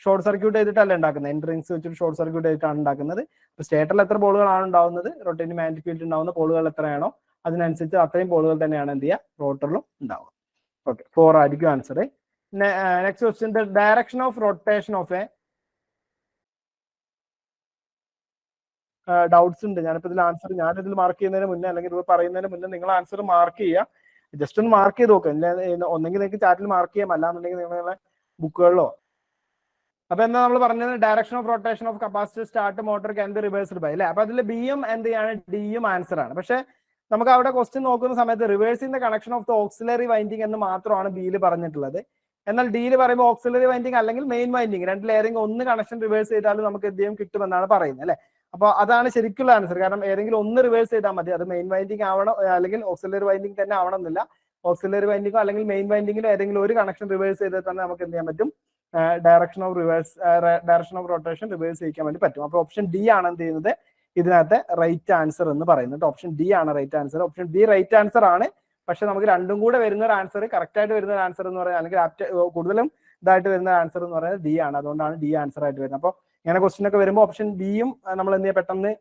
ഷോർട്ട് സർക്യൂട്ട് ചെയ്തിട്ടല്ല ഉണ്ടാക്കുന്നത്, എൻട്രിങ്സ് വെച്ചിട്ട് ഷോർട്ട് സർക്യൂട്ട് ചെയ്തിട്ടാണ് ഉണ്ടാക്കുന്നത്. അപ്പൊ സ്റ്റേറ്ററിൽ എത്ര പോളുകളാണ് ഉണ്ടാവുന്നത്, റൊട്ടേറ്റിംഗ് മാഗ്നറ്റിക് ഫീൽഡ് ഉണ്ടാവുന്ന പോളുകൾ എത്രയാണോ അതിനനുസരിച്ച് അത്രയും പോളുകൾ തന്നെയാണ് എന്ത് ചെയ്യുക, റോട്ടറിലും ഉണ്ടാവുക. ഓക്കെ, 4 ആയിരിക്കും answer. Next question, the direction of rotation of A doubts ഉണ്ട്. ഞാനിപ്പോൾ ഇതിൽ ആൻസർ ഞാനിതിൽ മാർക്ക് ചെയ്യുന്നതിന് മുന്നേ അല്ലെങ്കിൽ ഇത് പറയുന്നതിന് മുന്നേ നിങ്ങൾ ആൻസർ മാർക്ക് ചെയ്യുക. ജസ്റ്റ് ഒന്ന് മാർക്ക് ചെയ്ത് നോക്കുക. ഒന്നെങ്കിൽ നിങ്ങൾക്ക് ചാറ്റിൽ മാർക്ക് ചെയ്യാം, അല്ലാന്നുണ്ടെങ്കിൽ നിങ്ങളുടെ ബുക്കുകളിലോ. അപ്പൊ എന്താ നമ്മൾ പറഞ്ഞത്, direction of rotation of capacitor start motor can be reversed by അല്ലെ. അപ്പൊ അതിൽ ബിയും എന്ത് ചെയ്യാണ്, ഡിയും ആൻസർ ആണ്. പക്ഷെ നമുക്ക് അവിടെ ക്വസ്റ്റ്യൻ നോക്കുന്ന സമയത്ത് reversing the connection of the auxiliary winding എന്ന് മാത്രമാണ് ബിയിൽ പറഞ്ഞിട്ടുള്ളത്. എന്നാൽ ഡിയിൽ പറയുമ്പോൾ ഓക്സിലറി വൈൻഡിങ് അല്ലെങ്കിൽ മെയിൻ വൈൻഡിങ്, രണ്ട് ലെയറിംഗ് ഒന്ന് കണക്ഷൻ റിവേഴ്സ് ചെയ്താലും നമുക്ക് എന്ത് ചെയ്യും, കിട്ടുമെന്നാണ് പറയുന്നത് അല്ലെ. അപ്പൊ അതാണ് ശരിക്കുള്ള ആൻസർ. കാരണം ഏതെങ്കിലും ഒന്ന് റിവേഴ്സ് ചെയ്താൽ മതി, അത് മെയിൻ വൈൻഡിങ് ആവണം അല്ലെങ്കിൽ ഓക്സിലറി വൈൻഡിങ് തന്നെ ആവണമെന്നില്ല. ഓക്സിലറി വൈൻഡിങ്ങോ അല്ലെങ്കിൽ മെയിൻ വൈൻഡിങ്ങിലോ ഏതെങ്കിലും ഒരു കണക്ഷൻ റിവേഴ്സ് ചെയ്താൽ തന്നെ നമുക്ക് എന്ത് ചെയ്യാൻ പറ്റും, ഡയറക്ഷൻ ഓഫ് റൊട്ടേഷൻ റിവേഴ്സ് ചെയ്യിക്കാൻ വേണ്ടി പറ്റും. അപ്പൊ ഓപ്ഷൻ ഡി ആണ് എന്ത് ചെയ്യുന്നത്, ഇതിനകത്ത് റൈറ്റ് ആൻസർ എന്ന് പറയുന്നത്. ഓപ്ഷൻ ഡി ആണ് right answer. Option D right answer ആണ്. പക്ഷെ നമുക്ക് രണ്ടും കൂടെ വരുന്ന ഒരു ആൻസർ, കറക്റ്റ് ആയിട്ട് വരുന്ന ഒരു ആൻസർ എന്ന് പറയുന്നത്, അല്ലെങ്കിൽ കൂടുതലും ഇതായിട്ട് വരുന്ന ആൻസർ എന്ന് പറയുന്നത് ഡി ആണ്. അതുകൊണ്ടാണ് ഡി ആൻസർ ആയിട്ട് വരുന്നത്. അപ്പോൾ ഇങ്ങനെ ക്വസ്റ്റ്യൻ ഒക്കെ വരുമ്പോൾ ഓപ്ഷൻ ബിയും നമ്മൾ എന്ത് ചെയ്യുക, പെട്ടെന്ന്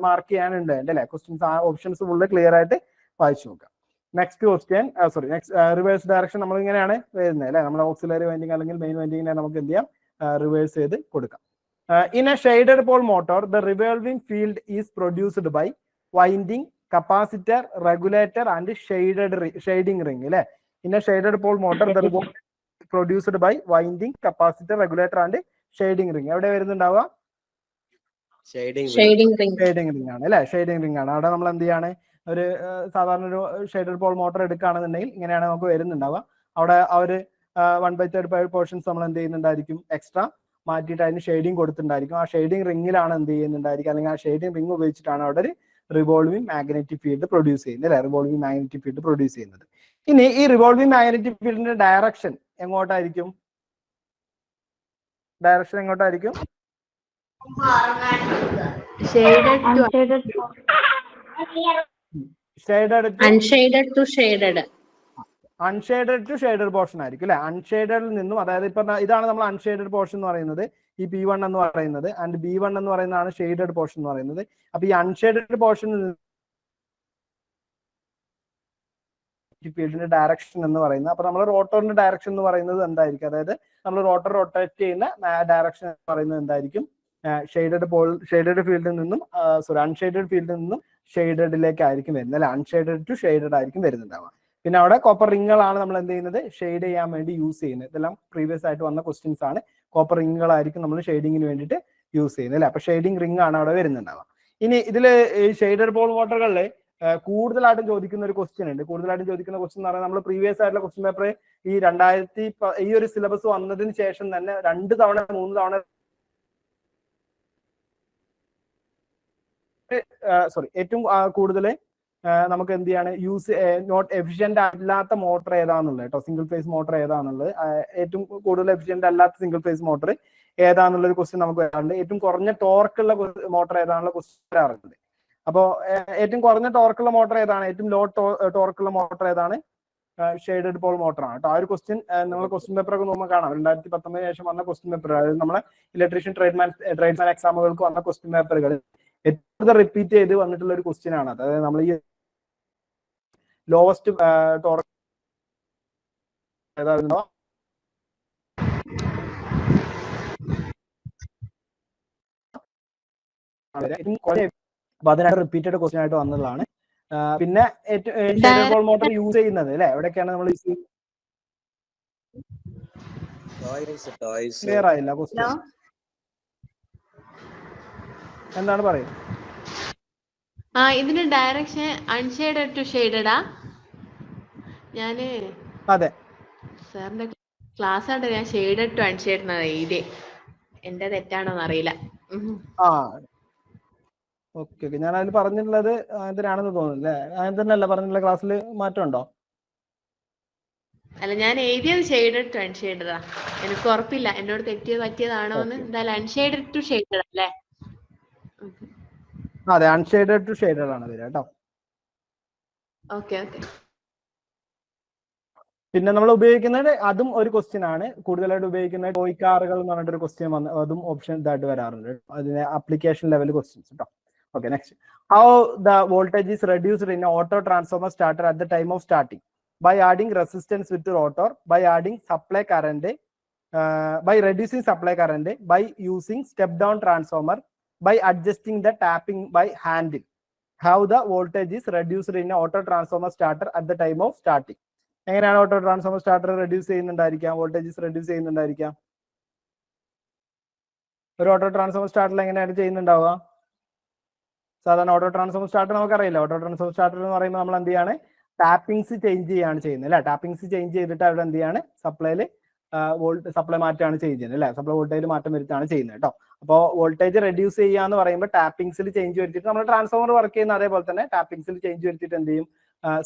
മാർക്ക് ചെയ്യാനുണ്ട് അല്ലേ. ക്വസ്റ്റ്യൻസ് ഓപ്ഷൻസ് ഫുള്ള് ക്ലിയർ ആയിട്ട് വായിച്ചു നോക്കാം. Next question, next reverse direction നമ്മൾ ഇങ്ങനെയാണ് വരുന്നത് അല്ലെ. നമ്മൾ ഓക്സിലറി വൈൻഡിങ് അല്ലെങ്കിൽ മെയിൻ വൈൻഡിങ്ങിനെ നമുക്ക് എന്ത് ചെയ്യാം, റിവേഴ്സ് ചെയ്ത് കൊടുക്കാം. In a shaded pole motor, the revolving field is produced by winding, capacitor, regulator and shading ring. In a shaded pole motor, the revolving is produced by winding, capacitor, regulator and shading ring. എവിടെ വരുന്നുണ്ടാവുക, shading ring ആണ് അല്ലെ. Shading ring ആണ്. അവിടെ നമ്മൾ എന്ത് ചെയ്യാണ്, ഒരു സാധാരണ ഒരു ഷെയ്ഡഡ് പോൾ മോട്ടർ എടുക്കുകയാണെന്നുണ്ടെങ്കിൽ ഇങ്ങനെയാണ് നമുക്ക് വരുന്നുണ്ടാവുക. അവിടെ ആ ഒരു 1/3 പോർഷൻസ് നമ്മൾ എന്ത് ചെയ്യുന്നുണ്ടായിരിക്കും, എക്സ്ട്രാ മാറ്റിയിട്ട് അതിന് ഷെയ്ഡിങ് കൊടുത്തിട്ടുണ്ടായിരിക്കും. ആ ഷെയ്ഡിങ് റിംഗിലാണ് എന്ത് ചെയ്യുന്നുണ്ടായിരിക്കും, അല്ലെങ്കിൽ ആ ഷെയ്ഡിങ് റിംഗ് ഉപയോഗിച്ചിട്ടാണ് അവിടെ ഒരു റിവോൾവിംഗ് മാഗ്നറ്റിക് ഫീൽഡ് പ്രൊഡ്യൂസ് ചെയ്യുന്നത് അല്ലെ. റിവോൾവിംഗ് മാഗ്നറ്റിക് ഫീൽഡ് പ്രൊഡ്യൂസ് ചെയ്യുന്നത്. ഇനി ഈ റിവോൾവിംഗ് മാഗ്നറ്റിക് ഫീൽഡിന്റെ ഡയറക്ഷൻ എങ്ങോട്ടായിരിക്കും, ഡയറക്ഷൻ എങ്ങോട്ടായിരിക്കും, അൺഷെയ്ഡഡ് ടു ഷെയ്ഡഡ് പോർഷൻ ആയിരിക്കും അല്ലെ. അൺഷെയ്ഡഡിൽ നിന്നും, അതായത് ഇപ്പൊ ഇതാണ് നമ്മൾ അൺഷെയ്ഡഡ് പോർഷൻ എന്ന് പറയുന്നത്, ഈ P1 എന്ന് പറയുന്നത്, ആൻഡ് B1 എന്ന് പറയുന്നതാണ് ഷെയ്ഡഡ് പോർഷൻ എന്ന് പറയുന്നത്. അപ്പൊ ഈ അൺഷെയ്ഡഡ് പോർഷനിൽ ഫീൽഡിന്റെ ഡയറക്ഷൻ എന്ന് പറയുന്നത്, അപ്പൊ നമ്മൾ റോട്ടറിന്റെ ഡയറക്ഷൻ എന്ന് പറയുന്നത് എന്തായിരിക്കും, അതായത് നമ്മൾ റോട്ടർ റൊട്ടേറ്റ് ചെയ്യുന്ന ഡയറക്ഷൻ എന്ന് പറയുന്നത് എന്തായിരിക്കും, ഷെയ്ഡഡ് ഫീൽഡിൽ നിന്നും അൺഷെയ്ഡഡ് ഫീൽഡിൽ നിന്നും ഷെയ്ഡഡിലേക്ക് ആയിരിക്കും വരുന്നത് അല്ലെ. അൺഷെയ്ഡഡ് ടു ഷെയ്ഡഡ് ആയിരിക്കും വരുന്നുണ്ടാവുക. പിന്നെ അവിടെ കോപ്പർ റിങ്ങുകളാണ് നമ്മൾ എന്ത് ചെയ്യുന്നത്, ഷെയ്ഡ് ചെയ്യാൻ വേണ്ടി യൂസ് ചെയ്യുന്നത്. ഇതെല്ലാം പ്രീവിയസ് ആയിട്ട് വന്ന ക്വസ്റ്റ്യൻസ് ആണ്. കോപ്പർ റിങ്ങുകളായിരിക്കും നമ്മൾ ഷെയ്ഡിങ്ങിന് വേണ്ടിയിട്ട് യൂസ് ചെയ്യുന്നത് അല്ലെ. അപ്പൊ ഷെയ്ഡിങ് റിംഗ് ആണ് അവിടെ വരുന്നുണ്ടാവുക. ഇനി ഇതിൽ ഈ ഷെയ്ഡഡ് പോൾ മോട്ടറുകളിൽ കൂടുതലായിട്ടും ചോദിക്കുന്ന ഒരു ക്വസ്റ്റ്യൻ ഉണ്ട്. കൂടുതലായിട്ടും ചോദിക്കുന്ന ക്വസ്റ്റ്യൻ എന്ന് പറയുന്നത്, നമ്മൾ പ്രീവിയസ് ആയിട്ടുള്ള ക്വസ്റ്റ്യൻ പേപ്പർ ഈ ഒരു സിലബസ് വന്നതിന് ശേഷം തന്നെ 2 തവണ 3 തവണ ഏറ്റവും കൂടുതൽ നമുക്ക് എന്ത് ചെയ്യാണ്, നോട്ട് എഫിഷ്യന്റ് അല്ലാത്ത മോട്ടർ ഏതാന്നുള്ളത് കേട്ടോ, സിംഗിൾ ഫേസ് മോട്ടർ ഏതാന്നുള്ളത്, ഏറ്റവും കൂടുതൽ എഫിഷ്യന്റ് അല്ലാത്ത സിംഗിൾ ഫേസ് മോട്ടർ ഏതാന്നുള്ളൊരു ക്വസ്റ്റ്യൻ നമുക്ക് വരാറുണ്ട്. ഏറ്റവും കുറഞ്ഞ ടോർക്കുള്ള മോട്ടർ ഏതാണുള്ള ക്വസ്റ്റ്യൻ വരാറുണ്ട്. അപ്പോൾ ഏറ്റവും കുറഞ്ഞ ടോർക്കുള്ള മോട്ടർ ഏതാണ്, ഏറ്റവും ലോ ടോർക്കുള്ള മോട്ടർ ഏതാണ്, ഷെയ്ഡഡ് പോൾ മോട്ടർ ആണ് കേട്ടോ. ആ ഒരു ക്വസ്റ്റ്യൻ നമ്മൾ ക്വസ്റ്റ്യൻ പേപ്പർ ഒക്കെ നോക്കുമ്പോൾ കാണാം. 2019 ശേഷം വന്ന ക്വസ്റ്റ്യൻ പേപ്പർ, അതായത് നമ്മളെ ഇലക്ട്രീഷ്യൻ ട്രേഡ്മാൻ എക്സാമുകൾക്ക് വന്ന ക്വസ്റ്റ്യൻ പേപ്പറുകൾ ഏറ്റവും റിപ്പീറ്റ് ചെയ്ത് വന്നിട്ടുള്ള ഒരു ക്വസ്റ്റ്യൻ ആണ്. അതായത് നമ്മൾ ഈ ലോവസ്റ്റ് ടോർക്ക് ഏതായിരുന്നോ അപ്പൊ അതിനായിട്ട് റിപ്പീറ്റഡ് ക്വസ്റ്റ്യൻ ആയിട്ട് വന്നതാണ്. പിന്നെ ഷെയ്ഡഡ് പോൾ മോട്ടർ യൂസ് ചെയ്യുന്നത് അല്ലെ എവിടെയൊക്കെയാണ് നമ്മൾ യൂസ് ചെയ്യുന്നത്? ക്ലിയർ ആയില്ല ക്വസ്റ്റ്യൻ എന്താണ് പറയും? ഇതിന്റെ ഡയറക്ഷൻ അൺഷെയ്ഡഡ് ടു ഷെയ്ഡഡാ? ഞാന് അതെ സാറിന്റെ ക്ലാസ് ആയിട്ട് ഞാൻ ഷെയ്ഡഡ് ടു അൺഷെയ്ഡ് എന്നാ എഴുതി. എന്റെ തെറ്റാണോന്ന് അറിയില്ല. ഓക്കെ ഞാൻ അതിൽ പറഞ്ഞിട്ടുള്ളത് എന്തിനാണെന്ന് തോന്നുന്നു അല്ലേ? അങ്ങനെ തന്നെയല്ല പറഞ്ഞിട്ടുള്ള ക്ലാസ്സിൽ മാറ്റമുണ്ടോ? അല്ല ഞാൻ എഴുതിയത് ഷെയ്ഡഡ് ടു അൺഷെയ്ഡഡാ. എനിക്ക് ഉറപ്പില്ല എന്നോട് പറ്റിയതാണോ എന്ന്. എന്തായാലും അൺഷെയ്ഡഡ് ടു ഷെയ്ഡഡ് അല്ലേ? അതെ അൺഷെയ്ഡഡ് ടു ഷെയ്ഡഡ് ആണ് വരിക കേട്ടോ. ഓക്കെ. പിന്നെ നമ്മൾ ഉപയോഗിക്കുന്നത് അതും ഒരു ക്വസ്റ്റ്യൻ ആണ്. കൂടുതലായിട്ട് ഉപയോഗിക്കുന്നത് ടോയ് കാറുകൾ എന്ന് പറഞ്ഞിട്ടൊരു ക്വസ്റ്റ്യൻ വന്ന് അതും ഓപ്ഷൻ ഇതായിട്ട് വരാറുണ്ട്. അതിന് ആപ്ലിക്കേഷൻ ലെവൽ ക്വസ്റ്റ്യൻസ് കേട്ടോ. Okay next. How the voltage is reduced in auto transformer starter at the time of starting by adding resistance with rotor, by adding supply current, by reducing supply current, by using step down transformer, by adjusting the tapping by hand. How the voltage is reduced in auto transformer starter at the time of starting. എങ്ങനെയാണ് auto transformer starter reduce ചെയ്യുന്നുണ്ടായിരിക്കാം? Voltages reduce ചെയ്യുന്നുണ്ടായിരിക്കാം. ഒരു auto transformer starter എങ്ങനെയാണ് ചെയ്യുന്നുണ്ടാവുക? സാധാരണ auto transformer starter നമുക്കറിയില്ല. Auto transformer starter എന്ന് പറയുമ്പോൾ നമ്മൾ എന്ത് ചെയ്യാണ്? ടാപ്പിംഗ്സ് ചേഞ്ച് ചെയ്യാണ് ചെയ്യുന്നത് അല്ലെ? ടാപ്പിംഗ്സ് ചേഞ്ച് ചെയ്തിട്ട് അവിടെ എന്ത് ചെയ്യാണ്? സപ്ലൈ മാറ്റാണ് ചെയ്യുന്നത് അല്ലെ? സപ്ലൈ വോൾട്ടേജ് മാറ്റം വരുത്താണ് ചെയ്യുന്നത് കേട്ടോ. അപ്പോൾ വോൾട്ടേജ് റെഡ്യൂസ് ചെയ്യുക എന്ന് പറയുമ്പോൾ ടാപ്പിംഗ്സിൽ ചേഞ്ച് വരുത്തിയിട്ട് നമ്മൾ ട്രാൻസ്ഫോമർ വർക്ക് ചെയ്യുന്ന അതേപോലെ തന്നെ ടാപ്പിംഗ്സിൽ ചേഞ്ച് വരുത്തിയിട്ട് എന്ത് ചെയ്യും?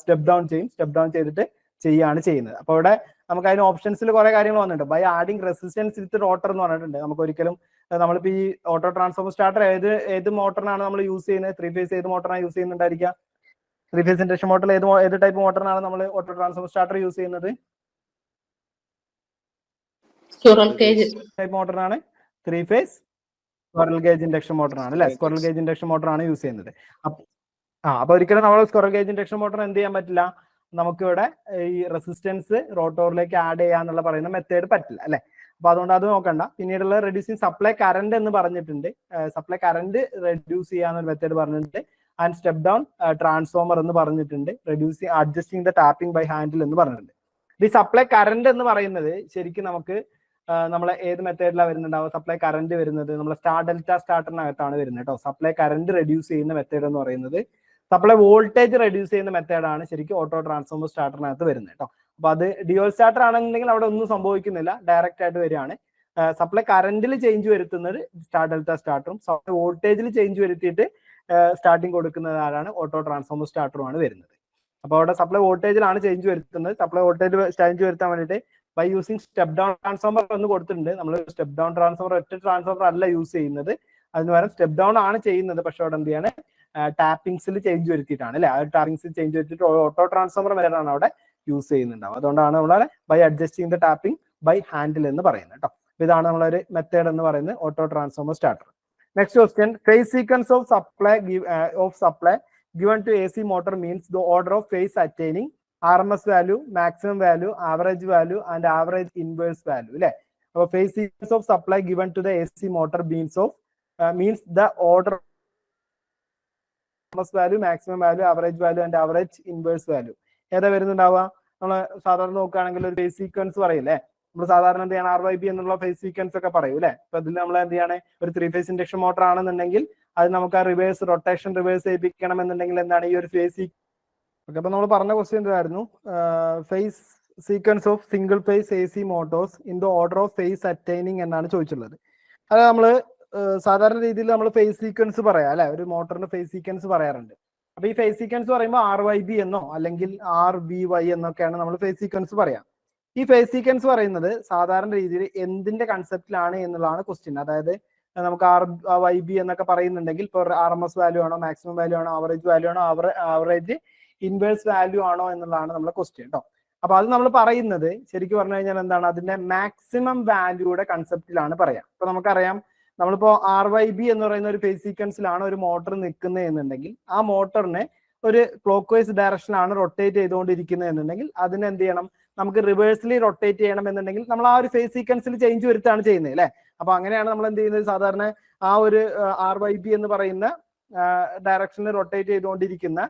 സ്റ്റെപ്പ് ഡൗൺ ചെയ്യും. സ്റ്റെപ്പ് ഡൗൺ ചെയ്തിട്ട് ചെയ്യാണ് ചെയ്യുന്നത്. അപ്പോൾ ഇവിടെ നമുക്ക് അതിന് ഓപ്ഷൻസിൽ കുറെ കാര്യങ്ങൾ വന്നിട്ടുണ്ട്. By adding resistance with rotor എന്ന് പറഞ്ഞിട്ടുണ്ട്. നമുക്ക് ഒരിക്കലും നമ്മളിപ്പോൾ ഈ ഓട്ടോ ട്രാൻസ്ഫോമർ സ്റ്റാർട്ടർ ഏത് മോട്ടറിനാണ് നമ്മൾ യൂസ് ചെയ്യുന്നത്? 3 ഫേസ് ഏത് മോട്ടറാണ് യൂസ് ചെയ്യുന്നുണ്ടായിരിക്കുക? 3 ഫേസ് ഇൻഡക്ഷൻ മോട്ടറിൽ ഏത് ടൈപ്പ് മോട്ടറിനാണ് നമ്മൾ ഓട്ടോ ട്രാൻസ്ഫോമർ സ്റ്റാർട്ടർ യൂസ് ചെയ്യുന്നത്? ടൈപ്പ് മോട്ടറാണ് 3 ഫേസ് സ്ക്വറൽ ഗേജ് ഇൻഡക്ഷൻ മോട്ടറാണ് അല്ലെ? സ്ക്വറൽ ഗേജ് ഇൻഡക്ഷൻ മോട്ടറാണ് യൂസ് ചെയ്യുന്നത്. അപ്പൊ ഒരിക്കലും നമ്മൾ സ്ക്വറൽ ഗേജ് ഇൻഡക്ഷൻ മോട്ടർ എന്ത് ചെയ്യാൻ പറ്റില്ല? നമുക്കിവിടെ ഈ റെസിസ്റ്റൻസ് റോട്ടോറിലേക്ക് ആഡ് ചെയ്യാന്നുള്ള പറയുന്ന മെത്തേഡ് പറ്റില്ല അല്ലെ? അപ്പൊ അതുകൊണ്ട് അത് നോക്കണ്ട. പിന്നീടുള്ള റെഡ്യൂസിങ് സപ്ലൈ കറന്റ് എന്ന് പറഞ്ഞിട്ടുണ്ട്. സപ്ലൈ കറന്റ് റെഡ്യൂസ് ചെയ്യാന്നൊരു മെത്തേഡ് പറഞ്ഞിട്ടുണ്ട്. ആൻഡ് സ്റ്റെപ്പ് ഡൗൺ ട്രാൻസ്ഫോമർ എന്ന് പറഞ്ഞിട്ടുണ്ട്. Reducing adjusting the tapping by handle എന്ന് പറഞ്ഞിട്ടുണ്ട്. ഈ സപ്ലൈ കറന്റ് എന്ന് പറയുന്നത് ശരിക്കും നമുക്ക് നമ്മളെ ഏത് മെത്തേഡിലാണ് വരുന്നുണ്ടാവുക? സപ്ലൈ കറന്റ് വരുന്നത് നമ്മളെ സ്റ്റാർ ഡെൽറ്റ സ്റ്റാർട്ടറിനകത്താണ് വരുന്നത് കേട്ടോ. സപ്ലൈ കറന്റ് റെഡ്യൂസ് ചെയ്യുന്ന മെത്തേഡ് എന്ന് പറയുന്നത് സപ്ലൈ വോൾട്ടേജ് റെഡ്യൂസ് ചെയ്യുന്ന മെത്തേഡാണ് ശരിക്കും ഓട്ടോ ട്രാൻസ്ഫോമർ സ്റ്റാർട്ടറിനകത്ത് വരുന്നത് കേട്ടോ. അപ്പൊ അത് ഡ്യുവൽ സ്റ്റാർട്ടർ ആണെന്നുണ്ടെങ്കിൽ അവിടെ ഒന്നും സംഭവിക്കുന്നില്ല, ഡയറക്റ്റ് ആയിട്ട് വരികയാണ്. സപ്ലൈ കറന്റിൽ ചേഞ്ച് വരുത്തുന്നത് സ്റ്റാർ ഡെൽറ്റ സ്റ്റാർട്ടറും സപ്ലൈ വോൾട്ടേജിൽ ചേഞ്ച് വരുത്തിയിട്ട് സ്റ്റാർട്ടിങ് കൊടുക്കുന്നത് ആരാണ്? ഓട്ടോ ട്രാൻസ്ഫോമർ സ്റ്റാർട്ടറുമാണ് വരുന്നത്. അപ്പോൾ അവിടെ സപ്ലൈ വോൾട്ടേജിലാണ് ചേഞ്ച് വരുത്തുന്നത്. സപ്ലൈ വോൾട്ടേജ് ചേഞ്ച് വരുത്താൻ വേണ്ടിയിട്ട് by using step down transformer എന്ന് കൊടുത്തിട്ടുണ്ട്. നമ്മൾ സ്റ്റെപ്പ് ഡൗൺ ട്രാൻസ്ഫോമർ ഒറ്റ ട്രാൻസ്ഫോമർ അല്ല യൂസ് ചെയ്യുന്നത്, അതിന് പകരം സ്റ്റെപ്പ് ഡൗൺ ആണ് ചെയ്യുന്നത്. പക്ഷെ അവിടെ എന്ത് ചെയ്യാണ്? ടാപ്പിംഗ്സിൽ ചേഞ്ച് വരുത്തിയിട്ടാണ് അല്ലെ? ആ ടാപ്പിംഗ്സിൽ ചേഞ്ച് വരുത്തിയിട്ട് ഓട്ടോ ട്രാൻസ്ഫോമർ മെത്തേഡാണ് അവിടെ യൂസ് ചെയ്യുന്നുണ്ടാവും. അതുകൊണ്ടാണ് നമ്മൾ by adjusting the tapping by handle എന്ന് പറയുന്നത് കേട്ടോ. ഇതാണ് നമ്മളൊരു മെത്തേഡ് എന്ന് പറയുന്നത് auto transformer starter. Next question, phase sequence of supply given to AC motor means the order of phase attaining RMS value, maximum value, average value and average inverse value അല്ലേ? അപ്പോൾ phase sequence of supply given to the AC motor means the order RMS value, maximum value, average value and average inverse value. ഏതാ വരുന്നുണ്ടാവുക? നമ്മൾ സാധാരണ നോക്കുകയാണെങ്കിൽ ഒരു phase sequence പറയില്ലേ? നമ്മൾ സാധാരണ എന്ത് ചെയ്യണം? RYB എന്നുള്ള ഫേസ് സീക്വൻസ് ഒക്കെ പറയും അല്ലെ? അപ്പൊ ഇതിൽ നമ്മൾ എന്ത് ചെയ്യാണ്? ഒരു 3 ഫേസ് ഇൻഡക്ഷൻ മോട്ടർ ആണെന്നുണ്ടെങ്കിൽ അത് നമുക്ക് ആ റൊട്ടേഷൻ റിവേഴ്സ് ചെയ്യിപ്പിക്കണം എന്നുണ്ടെങ്കിൽ എന്താണ് ഈ ഒരു ഫേസ് ഓക്കെ. അപ്പൊ നമ്മൾ പറഞ്ഞ ക്വസ്റ്റ്യൻ എന്തായിരുന്നു? Phase sequence of single phase AC motors in the order of phase attaining എന്നാണ് ചോദിച്ചിട്ടുള്ളത്. അത് നമ്മൾ സാധാരണ രീതിയിൽ നമ്മൾ ഫേസ് സീക്വൻസ് പറയാം അല്ലെ? ഒരു മോട്ടറിന്റെ ഫേസ് സീക്വൻസ് പറയാറുണ്ട്. അപ്പൊ ഈ ഫേസ് സീക്വൻസ് പറയുമ്പോൾ RYB എന്നോ അല്ലെങ്കിൽ RBY എന്നൊക്കെയാണ് നമ്മൾ ഫേസ് സീക്വൻസ് പറയാം. ഈ ഫേസ് സീക്വൻസ് പറയുന്നത് സാധാരണ രീതിയിൽ എന്തിന്റെ കൺസെപ്റ്റിലാണ് എന്നുള്ളതാണ് ക്വസ്റ്റ്യൻ. അതായത് നമുക്ക് RYB എന്നൊക്കെ പറയുന്നുണ്ടെങ്കിൽ ഇപ്പോൾ RMS വാല്യൂ ആണോ, മാക്സിമം വാല്യൂ ആണോ, ആവറേജ് വാല്യൂ ആണോ, ആവറേജ് ഇൻവേഴ്സ് വാല്യൂ ആണോ എന്നുള്ളതാണ് നമ്മളെ ക്വസ്റ്റ്യൻ കേട്ടോ. അപ്പൊ അത് നമ്മൾ പറയുന്നത് ശരിക്കും പറഞ്ഞു കഴിഞ്ഞാൽ എന്താണ്? അതിന്റെ മാക്സിമം വാല്യൂയുടെ കൺസെപ്റ്റിലാണ് പറയാം. ഇപ്പൊ നമുക്കറിയാം, നമ്മളിപ്പോ RYB എന്ന് പറയുന്ന ഒരു ഫേസ് സീക്വൻസിലാണ് ഒരു മോട്ടർ നിൽക്കുന്നത് എന്നുണ്ടെങ്കിൽ ആ മോട്ടറിനെ ഒരു ക്ലോക്ക് വൈസ് ഡയറക്ഷനിലാണ് റൊട്ടേറ്റ് ചെയ്തുകൊണ്ടിരിക്കുന്നത് എന്നുണ്ടെങ്കിൽ അതിന് എന്ത് ചെയ്യണം? നമുക്ക് റിവേഴ്സിലി റൊട്ടേറ്റ് ചെയ്യണം എന്നുണ്ടെങ്കിൽ നമ്മൾ ആ ഒരു ഫേസ് സീക്വൻസിൽ ചേഞ്ച് വരുത്താണ് ചെയ്യുന്നത് അല്ലെ? അപ്പൊ അങ്ങനെയാണ് നമ്മൾ എന്ത് ചെയ്യുന്നത്, സാധാരണ ആ ഒരു RYB എന്ന് പറയുന്ന ഡയറക്ഷനിൽ റൊട്ടേറ്റ് ചെയ്തുകൊണ്ടിരിക്കുന്ന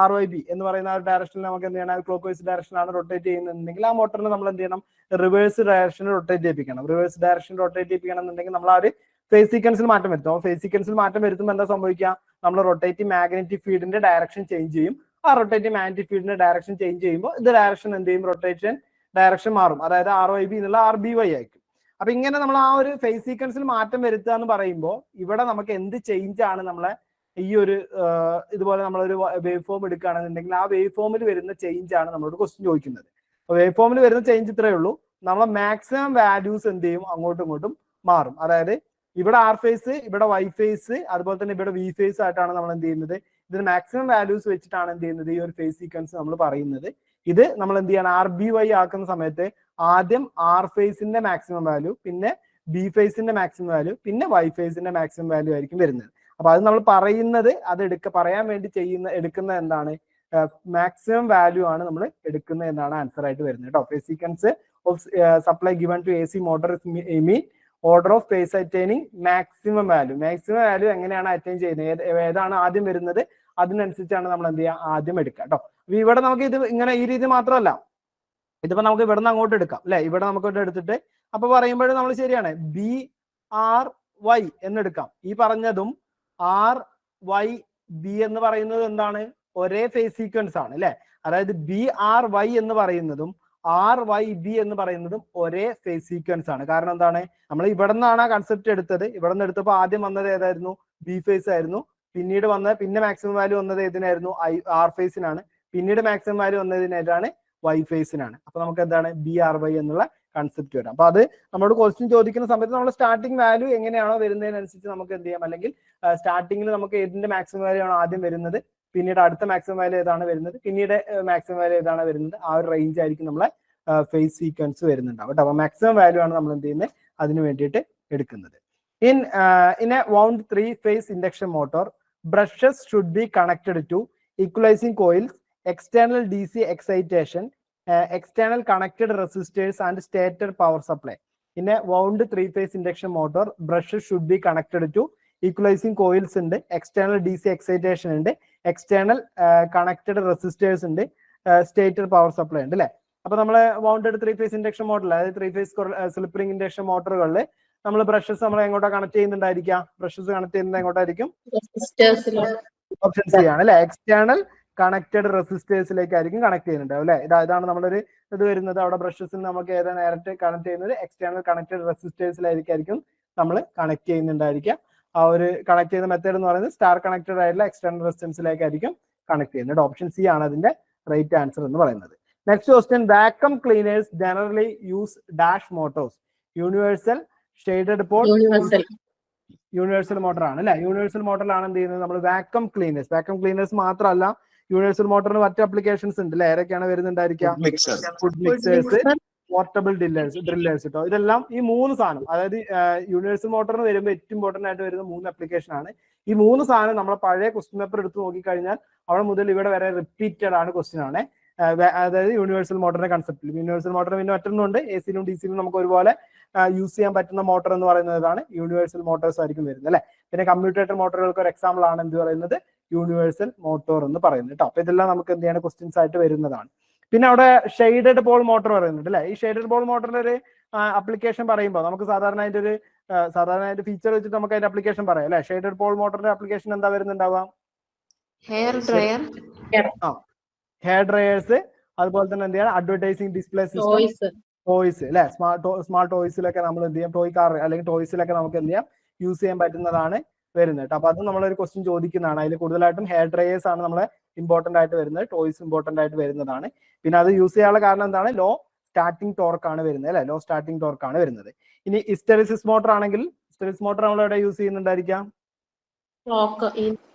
RYB എന്ന് പറയുന്ന ആ ഒരു ഡയറക്ഷനിൽ നമുക്ക് എന്ത് ചെയ്യണം, ക്ലോക്ക് വൈസ് ഡയറക്ഷനാണ് റൊട്ടേറ്റ് ചെയ്യുന്നുണ്ടെങ്കിൽ ആ മോട്ടറിന് നമ്മൾ എന്ത് ചെയ്യണം, റിവേഴ്സ് ഡയറക്ഷനിൽ റൊട്ടേറ്റ് ചെയ്യിപ്പിക്കണം. റിവേഴ്സ് ഡയറക്ഷനിൽ റൊട്ടേറ്റ് ചെയ്യിപ്പിക്കണം എന്നുണ്ടെങ്കിൽ നമ്മൾ ആ ഒരു ഫേസ് സീക്വൻസിൽ മാറ്റം വരുത്തും. ഫേസ് സീക്വൻസിൽ മാറ്റം വരുത്തുമ്പോൾ എന്താ സംഭവിക്കുക, നമ്മൾ റൊട്ടേറ്റീവ് മാഗ്നറ്റിക് ഫീൽഡിന്റെ ഡയറക്ഷൻ ചേഞ്ച് ചെയ്യും. ആ റൊട്ടേറ്റീവ് മാഗ്നറ്റിക് ഫീൽഡിന്റെ ഡയറക്ഷൻ ചേഞ്ച് ചെയ്യുമ്പോൾ ഇത് ഡയറക്ഷൻ എന്ത് ചെയ്യും, റൊട്ടേഷൻ ഡയറക്ഷൻ മാറും. അതായത് RYB എന്നുള്ള RBY ആയിരിക്കും. അപ്പൊ ഇങ്ങനെ നമ്മൾ ആ ഒരു ഫേസ് സീക്വൻസിൽ മാറ്റം വരുത്തുക എന്ന് പറയുമ്പോൾ ഇവിടെ നമുക്ക് എന്ത് ചേഞ്ച് ആണ് നമ്മളെ ഈ ഒരു ഇതുപോലെ നമ്മളൊരു വേവ് ഫോം എടുക്കുകയാണെന്നുണ്ടെങ്കിൽ ആ വേവ് ഫോമിൽ വരുന്ന ചേഞ്ച് ആണ് നമ്മളോട് ക്വസ്റ്റ്യൻ ചോദിക്കുന്നത്. അപ്പൊ വേവ് ഫോമിൽ വരുന്ന ചേഞ്ച് ഇത്രയേ ഉള്ളൂ, നമ്മളെ മാക്സിമം വാല്യൂസ് എന്ത് ചെയ്യും, അങ്ങോട്ടും ഇങ്ങോട്ടും മാറും. അതായത് ഇവിടെ R ഫേസ്, ഇവിടെ Y ഫേസ്, അതുപോലെ തന്നെ ഇവിടെ V ഫേസ് ആയിട്ടാണ് നമ്മൾ എന്ത് ചെയ്യുന്നത്, ഇതിന് മാക്സിമം വാല്യൂസ് വെച്ചിട്ടാണ് എന്ത് ചെയ്യുന്നത് ഈ ഒരു ഫേസ് സീക്വൻസ് നമ്മൾ പറയുന്നത്. ഇത് നമ്മൾ എന്ത് ചെയ്യണം, RBY ആക്കുന്ന സമയത്ത് ആദ്യം R ഫേസിന്റെ മാക്സിമം വാല്യൂ, പിന്നെ B ഫേസിന്റെ മാക്സിമം വാല്യൂ, പിന്നെ Y ഫേസിന്റെ മാക്സിമം വാല്യൂ ആയിരിക്കും വരുന്നത്. അപ്പൊ അത് നമ്മൾ പറയുന്നത് അത് പറയാൻ വേണ്ടി എടുക്കുന്ന എന്താണ്, മാക്സിമം വാല്യൂ ആണ് നമ്മൾ എടുക്കുന്നത് എന്നാണ് ആൻസർ ആയിട്ട് വരുന്നത് കേട്ടോ. Phase sequence of supply given to AC motor mean order of phase attaining maximum value. Maximum value എങ്ങനെയാണ് അറ്റൈൻ ചെയ്യുന്നത്, ഏതാണ് ആദ്യം വരുന്നത്, അതിനനുസരിച്ചാണ് നമ്മൾ എന്ത് ചെയ്യുക, ആദ്യം എടുക്കുക കേട്ടോ. അപ്പൊ ഇവിടെ നമുക്ക് ഇത് ഇങ്ങനെ ഈ രീതി മാത്രമല്ല, ഇതിപ്പോ നമുക്ക് ഇവിടെ നിന്ന് അങ്ങോട്ട് എടുക്കാം അല്ലെ. ഇവിടെ നമുക്ക് ഇവിടെ എടുത്തിട്ട് അപ്പൊ പറയുമ്പോഴും നമ്മൾ ശരിയാണ്, BRY എന്നെടുക്കാം. ഈ പറഞ്ഞതും RYB എന്ന് പറയുന്നത് എന്താണ്, ഒരേ ഫേസ് സീക്വൻസ് ആണ് അല്ലെ. അതായത് BRY എന്ന് പറയുന്നതും RYB എന്ന് പറയുന്നതും ഒരേ ഫേസ് സീക്വൻസ് ആണ്. കാരണം എന്താണ്, നമ്മൾ ഇവിടെ നിന്നാണ് ആ കൺസെപ്റ്റ് എടുത്തത്. ഇവിടെ നിന്ന് എടുത്തപ്പോൾ ആദ്യം വന്നത് ഏതായിരുന്നു, B ഫേസ് ആയിരുന്നു. പിന്നീട് പിന്നെ മാക്സിമം വാല്യൂ വന്നത് ഏതിനായിരുന്നു, R ഫേസിനാണ്. പിന്നീട് മാക്സിമം വാല്യൂ വന്നതിനായിട്ടാണ് Y ഫേസിനാണ്. അപ്പൊ നമുക്ക് എന്താണ് BRY എന്നുള്ള കൺസെപ്റ്റ് വരാം. അപ്പൊ അത് നമ്മളോട് ക്വസ്റ്റ്യൻ ചോദിക്കുന്ന സമയത്ത് നമ്മൾ സ്റ്റാർട്ടിംഗ് വാല്യൂ എങ്ങനെയാണോ വരുന്നതിനനുസരിച്ച് നമുക്ക് എന്ത് ചെയ്യാം, അല്ലെങ്കിൽ സ്റ്റാർട്ടിങ്ങിൽ നമുക്ക് ഏതിന്റെ മാക്സിമം വാല്യൂ ആണോ ആദ്യം വരുന്നത്, പിന്നീട് അടുത്ത മാക്സിമം വാല്യൂ ഏതാണ് വരുന്നത്, പിന്നീട് മാക്സിമം വാല്യൂ ഏതാണ് വരുന്നത്, ആ ഒരു റേഞ്ച് ആയിരിക്കും നമ്മളെ ഫേസ് സീക്വൻസ് വരുന്നുണ്ടാവും കേട്ടോ. അപ്പൊ മാക്സിമം വാല്യൂ ആണ് നമ്മൾ എന്ത് ചെയ്യുന്നത്, അതിന് വേണ്ടിയിട്ട് എടുക്കുന്നത്. In A wound 3-phase induction motor, brushes should be connected to equalizing coils, external DC excitation, external connected resistors and stator power supply. In a wound 3-phase induction motor, brushes should be connected to equalizing coils ഉണ്ട്, external DC excitation ഉണ്ട്, external connected resistors ഉണ്ട്, stator power supply ഉണ്ട് അല്ലെ. അപ്പൊ നമ്മള് wounded 3-phase induction motor, അതായത് 3-phase slip ring induction മോട്ടറുകളിൽ നമ്മൾ brushes നമ്മൾ എങ്ങോട്ടാ കണക്ട് ചെയ്യുന്നുണ്ടായിരിക്കാം, ബ്രഷസ് കണക്ട് ചെയ്യുന്നത് എങ്ങോട്ടായിരിക്കും, ഓപ്ഷൻ സി ആണ് അല്ലെ, എക്സ്റ്റേണൽ കണക്റ്റഡ് റെസിസ്റ്റേഴ്സിലേക്കായിരിക്കും കണക്ട് ചെയ്യുന്നുണ്ടാവും അല്ലെ. ഇതാണ് നമ്മളൊരു ഇത് വരുന്നത്, അവിടെ ബ്രഷസിന് നമുക്ക് ഏതാണ് നേരിട്ട് കണക്ട് ചെയ്യുന്നത്, എക്സ്റ്റേണൽ കണക്റ്റഡ് റെസിസ്റ്റേഴ്സിലായിരിക്കും നമ്മൾ കണക്ട് ചെയ്യുന്നുണ്ടായിരിക്കുക. ആ ഒരു കണക്ട് ചെയ്യുന്ന മെത്തേഡ് എന്ന് പറയുന്നത് സ്റ്റാർ കണക്റ്റഡ് ആയിട്ടുള്ള എക്സ്റ്റേണൽ റെസിസ്റ്റൻസിലേക്കായിരിക്കും കണക്ട് ചെയ്യുന്നത്. ഓപ്ഷൻ സി ആണ് അതിന്റെ റൈറ്റ് ആൻസർ എന്ന് പറയുന്നത്. Next question, vacuum cleaners generally use dash motors, universal, shaded pole, universal motor ആണ് അല്ലെ. യൂണിവേഴ്സൽ മോട്ടറിലാണ് എന്ത് ചെയ്യുന്നത് നമ്മൾ വാക്വം ക്ലീനേഴ്സ് മാത്രമല്ല, യൂണിവേഴ്സൽ മോട്ടറിന് മറ്റു അപ്ലിക്കേഷൻസ് ഉണ്ട് അല്ലെ. ഏതൊക്കെയാണ് വരുന്നുണ്ടായിരിക്കുക, ഫുഡ് മിക്സേഴ്സ്, പോർട്ടബിൾ ഡ്രില്ലേഴ്സ് കേട്ടോ. ഇതെല്ലാം ഈ മൂന്ന് സാധനം, അതായത് യൂണിവേഴ്സൽ മോട്ടറിന് വരുമ്പോൾ ഏറ്റവും ഇമ്പോർട്ടന്റ് ആയിട്ട് വരുന്ന 3 അപ്ലിക്കേഷൻ ആണ്. ഈ 3 സാധനം നമ്മളെ പഴയ ക്വസ്റ്റ്യൻ പേപ്പർ എടുത്ത് നോക്കിക്കഴിഞ്ഞാൽ അവിടെ മുതൽ ഇവിടെ വരെ റിപ്പീറ്റഡ് ആണ് ക്വസ്റ്റ്യൻ ആണ്. അതായത് യൂണിവേഴ്സൽ മോട്ടറിന്റെ കൺസെപ്റ്റിൽ, യൂണിവേഴ്സൽ മോട്ടർ പിന്നെ മറ്റൊന്നുണ്ട്, AC-ലും DC-ലും നമുക്ക് ഒരുപോലെ യൂസ് ചെയ്യാൻ പറ്റുന്ന മോട്ടർ എന്ന് പറയുന്നതാണ് യൂണിവേഴ്സൽ മോട്ടോഴ്സ് ആയിരിക്കും വരുന്നത് അല്ലെ. പിന്നെ കമ്മ്യൂട്ടേറ്റർ മോട്ടറുകൾക്ക് ഒരു എക്സാമ്പിൾ ആണ് എന്ത് പറയുന്നത്, യൂണിവേഴ്സൽ മോട്ടോർ എന്ന് പറയുന്നത് കേട്ടോ. അപ്പൊ ഇതെല്ലാം നമുക്ക് എന്ത് ചെയ്യാണ്, ക്വസ്റ്റ്യൻസ് ആയിട്ട് വരുന്നതാണ്. പിന്നെ അവിടെ ഷെയ്ഡഡ് പോൾ മോട്ടർ പറയുന്നുണ്ട് അല്ലെ. ഈ ഷെയ്ഡഡ് പോൾ മോട്ടറിന്റെ ഒരു അപ്ലിക്കേഷൻ പറയുമ്പോൾ നമുക്ക് സാധാരണ അതിന്റെ ഫീച്ചർ വെച്ചിട്ട് നമുക്ക് അതിന്റെ അപ്ലിക്കേഷൻ പറയാം അല്ലെ. ഷെയ്ഡഡ് പോൾ മോട്ടറിന്റെ അപ്ലിക്കേഷൻ എന്താ വരുന്നുണ്ടാവുക, ഹെയർ ഡ്രയർ, ഹെയർ ഡ്രയേഴ്സ്, അതുപോലെ തന്നെ എന്ത് ചെയ്യണം, അഡ്വർടൈസിംഗ് ഡിസ്പ്ലേ സിസ്റ്റം, ടോയ്സ് അല്ലെ. സ്മാർട്ട് ടോയ്സിലൊക്കെ നമ്മൾ എന്ത് ചെയ്യാം, ടോയ് കാർ അല്ലെങ്കിൽ ടോയ്സിലൊക്കെ നമുക്ക് എന്ത് ചെയ്യാം, യൂസ് ചെയ്യാൻ പറ്റുന്നതാണ് വരുന്നത്. അപ്പൊ അത് നമ്മളൊരു ക്വസ്റ്റ്യൻ ചോദിക്കുന്നതാണ്. അതിൽ കൂടുതലായിട്ടും ഹെയർ ഡ്രയേഴ്സ് ആണ് നമ്മളെ ഇമ്പോർട്ടന്റ് ആയിട്ട് വരുന്നത്, ടോയ്സ് ഇമ്പോർട്ടന്റ് ആയിട്ട് വരുന്നതാണ്. പിന്നെ അത് യൂസ് ചെയ്യാനുള്ള കാരണം എന്താണ്, ലോ സ്റ്റാർട്ടിംഗ് ടോർക്ക് ആണ് വരുന്നത് അല്ലെ, ലോ സ്റ്റാർട്ടിംഗ് ടോർക്ക് ആണ് വരുന്നത്. ഇനി ഹിസ്റ്ററിസിസ് മോട്ടർ ആണെങ്കിൽ, ഹിസ്റ്ററിസിസ് മോട്ടർ നമ്മൾ എവിടെ യൂസ് ചെയ്യുന്നുണ്ടായിരിക്കാം,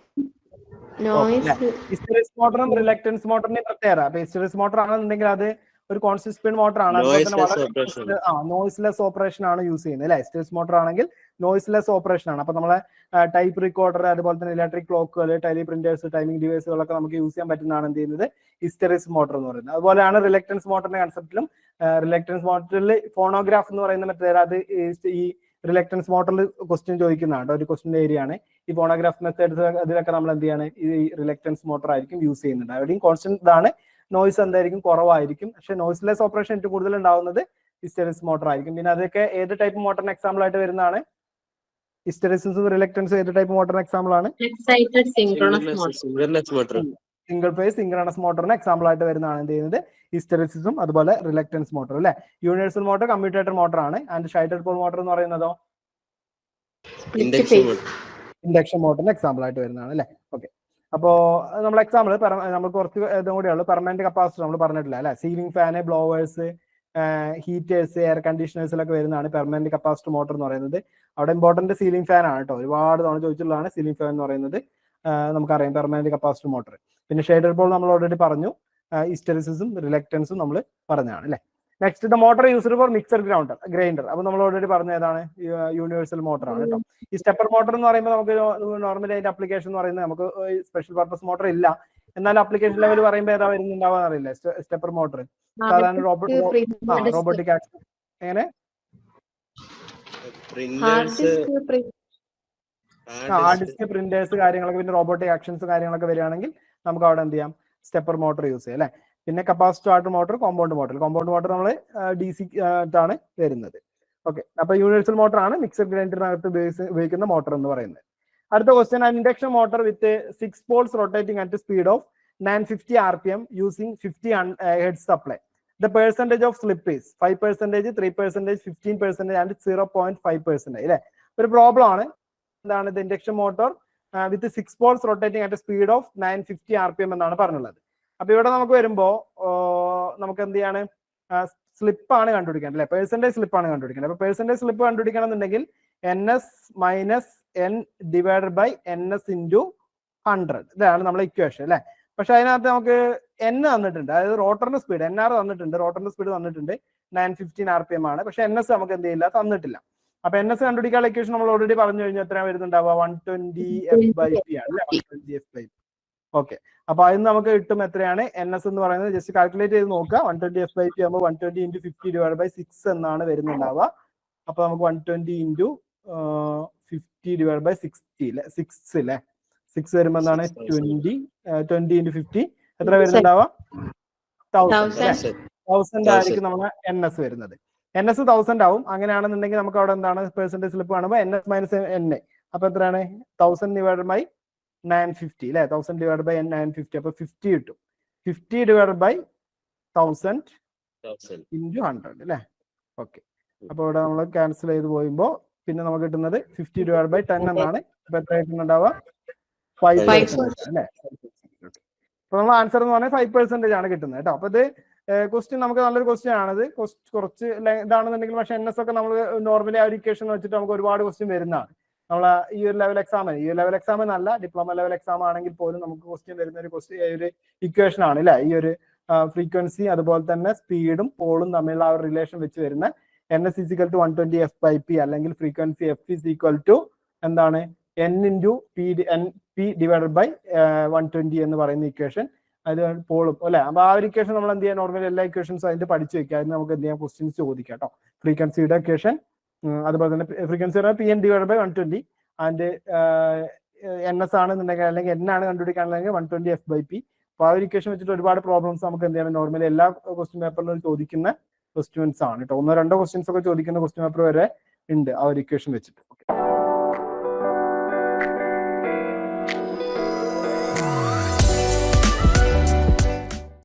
ഹിസ്റ്ററിസിസ് മോട്ടറും റിലക്റ്റൻസ് മോട്ടറിന്റെ പ്രത്യേകത. അപ്പൊ ഹിസ്റ്ററിസിസ് മോട്ടർ ആണെന്നുണ്ടെങ്കിൽ അത് ഒരു കോൺസിസ്റ്റന്റ് മോട്ടർ ആണ്, അതുപോലെ തന്നെ നോയ്സ്ലെസ് ഓപ്പറേഷൻ ആണ് യൂസ് ചെയ്യുന്നത് അല്ലെ. ഹിസ്റ്ററിസിസ് മോട്ടർ ആണെങ്കിൽ നോയ്സ്ലെസ് ഓപ്പറേഷൻ ആണ്. അപ്പൊ നമ്മളെ ടൈപ്പ് റെക്കോർഡർ, അതുപോലെ തന്നെ ഇലക്ട്രിക് ക്ലോക്കുകൾ, ടെലി പ്രിന്റേഴ്സ്, ടൈമിംഗ് ഡിവൈസുകളൊക്കെ നമുക്ക് യൂസ് ചെയ്യാൻ പറ്റുന്നതാണ് എന്ത് ചെയ്യുന്നത്, ഹിസ്റ്ററിസിസ് മോട്ടർ എന്ന് പറയുന്നത്. അതുപോലെയാണ് റിലക്റ്റൻസ് മോട്ടറിന്റെ കൺസെപ്റ്റിലും. റിലക്റ്റൻസ് മോട്ടറിൽ ഫോണോഗ്രാഫ് എന്ന് പറയുന്ന മെത്തേഡ്, അത് ഈ റിലക്റ്റൻസ് മോട്ടറിൽ ക്വസ്റ്റ്യൻ ചോദിക്കുന്നതാണ്, ഒരു ക്വസ്റ്റ്യൻ ഏരിയ ആണ്. ഈ ഫോണോഗ്രാഫ് മെത്തേഡ്സ് അതിലൊക്കെ നമ്മൾ എന്ത് ചെയ്യാണ്, ഈ റിലക്റ്റൻസ് മോട്ടർ ആയിരിക്കും യൂസ് ചെയ്യുന്നുണ്ട്. അവിടെയും കോൺസ്റ്റന്റ് ഇതാണ്, നോയ്സ് എന്തായിരിക്കും, കുറവായിരിക്കും. പക്ഷെ നോയ്സ്ലെസ് ഓപ്പറേഷൻ ഏറ്റവും കൂടുതൽ ഉണ്ടാവുന്നത് ഹിസ്റ്ററിസിസ് മോട്ടർ ആയിരിക്കും. പിന്നെ അതൊക്കെ ഏത് ടൈപ്പ് മോട്ടറിന് എക്സാമ്പിൾ ആയിട്ട് വരുന്നതാണ്? ഹിസ്റ്ററിസിസും റിലക്റ്റൻസും ഏത് ടൈപ്പ് മോട്ടറിന് എക്സാമ്പിൾ ആണ്? സിംഗിൾ ഫേസ് സിൻക്രണസ് മോട്ടറിന് എക്സാമ്പിൾ ആയിട്ട് വരുന്നതാണ് എന്ത് ചെയ്യുന്നത്, ഹിസ്റ്ററിസിസും അതുപോലെ റിലക്റ്റൻസ് മോട്ടർ അല്ലെ. യൂണിവേഴ്സൽ മോട്ടർ കമ്മ്യൂട്ടേറ്റർ മോട്ടർ ആണ്. ആൻഡ് ഷൈറ്റഡ് പോൾ മോട്ടർ എന്ന് പറയുന്നതോ ഇൻഡക്ഷൻ മോട്ടറിന് എക്സാമ്പിൾ ആയിട്ട് വരുന്നതാണ് അല്ലെ. ഓക്കെ, അപ്പോ നമ്മൾ എക്സാമ്പിൾ നമ്മൾ കുറച്ച് ഇതും കൂടെയുള്ളൂ. പെർമനന്റ് കപ്പാസിറ്റർ നമ്മൾ പറഞ്ഞിട്ടില്ല അല്ലെ. Ceiling fan, blowers, heaters, air കണ്ടീഷണേഴ്സിലൊക്കെ വരുന്നതാണ് പെർമനന്റ് കപ്പാസിറ്റർ മോട്ടർ എന്ന് പറയുന്നത്. അവിടെ ഇമ്പോർട്ടന്റ് സീലിംഗ് ഫാൻ ആണ് കേട്ടോ, ഒരുപാട് തവണ ചോദിച്ചിട്ടുള്ളതാണ് സീലിംഗ് ഫാൻ എന്ന് പറയുന്നത്. നമുക്കറിയാം പെർമനന്റ് കപ്പാസിറ്റർ മോട്ടർ. പിന്നെ ഷെയ്ഡഡ് പോൾ നമ്മൾ ഓൾറെഡി പറഞ്ഞു, ഹിസ്റ്ററിസിസും റിലക്റ്റൻസും നമ്മൾ പറഞ്ഞതാണ് അല്ലെ. Next the motor used for mixer grinder. അപ്പൊ നമ്മൾ ഓൾറെഡി പറഞ്ഞ ഏതാണ്, യൂണിവേഴ്സൽ മോട്ടർ ആണ് കേട്ടോ. ഈ സ്റ്റെപ്പർ മോട്ടർ എന്ന് പറയുമ്പോൾ നമുക്ക് നോർമലി അതിന്റെ അപ്ലിക്കേഷൻ എന്ന് പറയുന്നത് നമുക്ക് സ്പെഷ്യൽ പർപ്പസ് മോട്ടർ ഇല്ല, എന്നാൽ അപ്ലിക്കേഷൻ ലെവൽ പറയുമ്പോൾ ഏതാ വരുന്നുണ്ടാവാൻ അറിയില്ല. സ്റ്റെപ്പർ മോട്ടർ സാധാരണ റോബോട്ടിക് ആക്ഷൻ എങ്ങനെ ഹാർഡ് ഡിസ്ക്, പ്രിന്റേഴ്സ് കാര്യങ്ങളൊക്കെ, പിന്നെ റോബോട്ടിക് ആക്ഷൻസ് കാര്യങ്ങളൊക്കെ വരികയാണെങ്കിൽ നമുക്ക് അവിടെ എന്ത് ചെയ്യാം, സ്റ്റെപ്പർ മോട്ടർ യൂസ് ചെയ്യാം അല്ലെ. പിന്നെ കപ്പാസിറ്റർ മോട്ടർ, കോമ്പൗണ്ട് മോട്ടർ നമ്മൾ DC ആണ് വരുന്നത്. ഓക്കെ, അപ്പൊ യൂണിവേഴ്സൽ മോട്ടർ ആണ് മിക്സർ ഗ്രൈൻഡറിനകത്ത് ഉപയോഗിക്കുന്ന മോട്ടർ എന്ന് പറയുന്നത്. അടുത്ത question, induction motor with 6 poles rotating at speed of 950 RPM using 50 hertz supply. The percentage of slip is 5%, 3%, 15% and 0.5% അല്ലെ. ഒരു പ്രോബ്ലം ആണ്. എന്താണ് ഇത്? Induction motor with 6 poles rotating at speed of 950 RPM എന്നാണ് പറഞ്ഞുള്ളത്. അപ്പൊ ഇവിടെ നമുക്ക് വരുമ്പോ നമുക്ക് എന്ത് ചെയ്യാണ്, സ്ലിപ്പ് ആണ് കണ്ടുപിടിക്കേണ്ടത് അല്ലെ, പെർസെന്റേജ് സ്ലിപ്പ് ആണ് കണ്ടുപിടിക്കേണ്ടത്. അപ്പൊ പെർസെന്റേജ് സ്ലിപ്പ് കണ്ടുപിടിക്കണം എന്നുണ്ടെങ്കിൽ NS - N divided by NS × 100 ഇതാണ് നമ്മളെ ഇക്വേഷൻ അല്ലെ. പക്ഷെ അതിനകത്ത് നമുക്ക് N തന്നിട്ടുണ്ട്, അതായത് റോട്ടറിന്റെ സ്പീഡ് NR തന്നിട്ടുണ്ട്, റോട്ടറിന്റെ സ്പീഡ് തന്നിട്ടുണ്ട് 915 RPM ആണ്. പക്ഷെ NS നമുക്ക് എന്ത് ചെയ്യില്ല, തന്നിട്ടില്ല. അപ്പൊ NS കണ്ടുപിടിക്കാനുള്ള ഇക്വേഷൻ നമ്മൾ ഓൾറെഡി പറഞ്ഞു കഴിഞ്ഞാൽ എത്രയാണ് വരുന്നുണ്ടാവുക, 120 F/P ആണ് അല്ലെ, 120 F/P. ഓക്കെ, അപ്പൊ അതിന് നമുക്ക് കിട്ടും എത്രയാണ് NS എന്ന് പറയുന്നത്, ജസ്റ്റ് കാൽക്കുലേറ്റ് ചെയ്ത് നോക്കുക. 120 F/P ആകുമ്പോൾ 120 × 50 / 6 എന്നാണ് വരുന്നുണ്ടാവുക. അപ്പൊ നമുക്ക് 120 × 50 / 60 അല്ലെ, 6 അല്ലെ, 6 വരുമ്പോ എന്താണ് 20 × 50 എത്ര വരുന്നുണ്ടാവുക, 1000 ആയിരിക്കും നമ്മുടെ NS വരുന്നത്. NS 1000 ആവും. അങ്ങനെയാണെന്നുണ്ടെങ്കിൽ നമുക്ക് അവിടെ എന്താണ് പെർസെന്റേജ് സ്ലിപ്പ് കാണുമ്പോൾ NS - N. അപ്പൊ എത്രയാണ് 1000 / 950 അല്ലെ, 1000 / 950. അപ്പൊ 50 കിട്ടും. 50 / 1000 × 100 അല്ലെ. ഓക്കെ, അപ്പൊ ഇവിടെ നമ്മൾ ക്യാൻസൽ ചെയ്ത് പോകുമ്പോ പിന്നെ നമുക്ക് കിട്ടുന്നത് 50 / 10 എന്നാണ്. അപ്പൊ എത്ര കിട്ടുന്നുണ്ടാവുക, 5% അല്ലെ. അപ്പൊ നമ്മൾ ആൻസർ എന്ന് പറഞ്ഞാൽ 5% ആണ് കിട്ടുന്നത് കേട്ടോ. അപ്പൊ ഇത് ക്വസ്റ്റ്യൻ നമുക്ക് നല്ലൊരു ക്വസ്റ്റ്യൻ ആണത്. കുറച്ച് ഇതാണെന്നുണ്ടെങ്കിൽ പക്ഷെ NS ഒക്കെ നമ്മൾ നോർമലി ആ ഒരു ഇക്വേഷൻ വെച്ചിട്ട് നമുക്ക് ഒരുപാട് ക്വസ്റ്റ്യൻ വരുന്നതാണ്. നമ്മളെ ഈ ഒരു ലെവൽ എക്സാം എന്നല്ല, ഡിപ്ലോമ ലെവൽ എക്സാം ആണെങ്കിൽ പോലും നമുക്ക് ക്വസ്റ്റ്യൻ വരുന്ന ഒരു ഇക്വേഷൻ ആണ് അല്ലെ. ഈ ഒരു ഫ്രീക്വൻസി അതുപോലെ തന്നെ സ്പീഡും പോളും തമ്മിലുള്ള ആ ഒരു റിലേഷൻ വെച്ച് വരുന്ന NS = 120 F/P അല്ലെങ്കിൽ ഫ്രീക്വൻസി F എന്താണ് N × P ഡിവൈഡഡ് ബൈ 120 എന്ന് പറയുന്ന ഇക്വേഷൻ. അത് പോളും അല്ലെ. അപ്പൊ ആ ഒരു ഇക്വേഷൻ നമ്മൾ എന്ത് ചെയ്യാം, നോർമലി എല്ലാ ഇക്വേഷൻസും അതിന്റെ പഠിച്ചു വെക്കുക. അതിന് നമുക്ക് എന്ത് ചെയ്യാം, ക്വസ്റ്റ്യൻസ് ചോദിക്കാം കേട്ടോ. ഫ്രീക്വൻസിയുടെ ഇക്വേഷൻ, അതുപോലെ തന്നെ ഫ്രീക്വൻസി PN / 120 ആൻഡ് NS ആണെന്നുണ്ടെങ്കിൽ അല്ലെങ്കിൽ N ആണ് കണ്ടുപിടിക്കാനുണ്ടെങ്കിൽ 120 F/P. അപ്പൊ ആ ഒരു ഇക്വേഷൻ വെച്ചിട്ട് ഒരുപാട് പ്രോബ്ലംസ് നമുക്ക് എന്ത് ചെയ്യാം, നോർമലി എല്ലാ ക്വസ്റ്റ്യൻ പേപ്പറിലും ചോദിക്കുന്ന ക്വസ്റ്റ്യൻസ് ആണ് കേട്ടോ. 1-2 ക്വസ്റ്റ്യൻസ് ഒക്കെ ചോദിക്കുന്ന ക്വസ്റ്റ്യൻ പേപ്പർ വരെ ഉണ്ട് ആ ഒരു ഇക്വേഷൻ വെച്ചിട്ട്.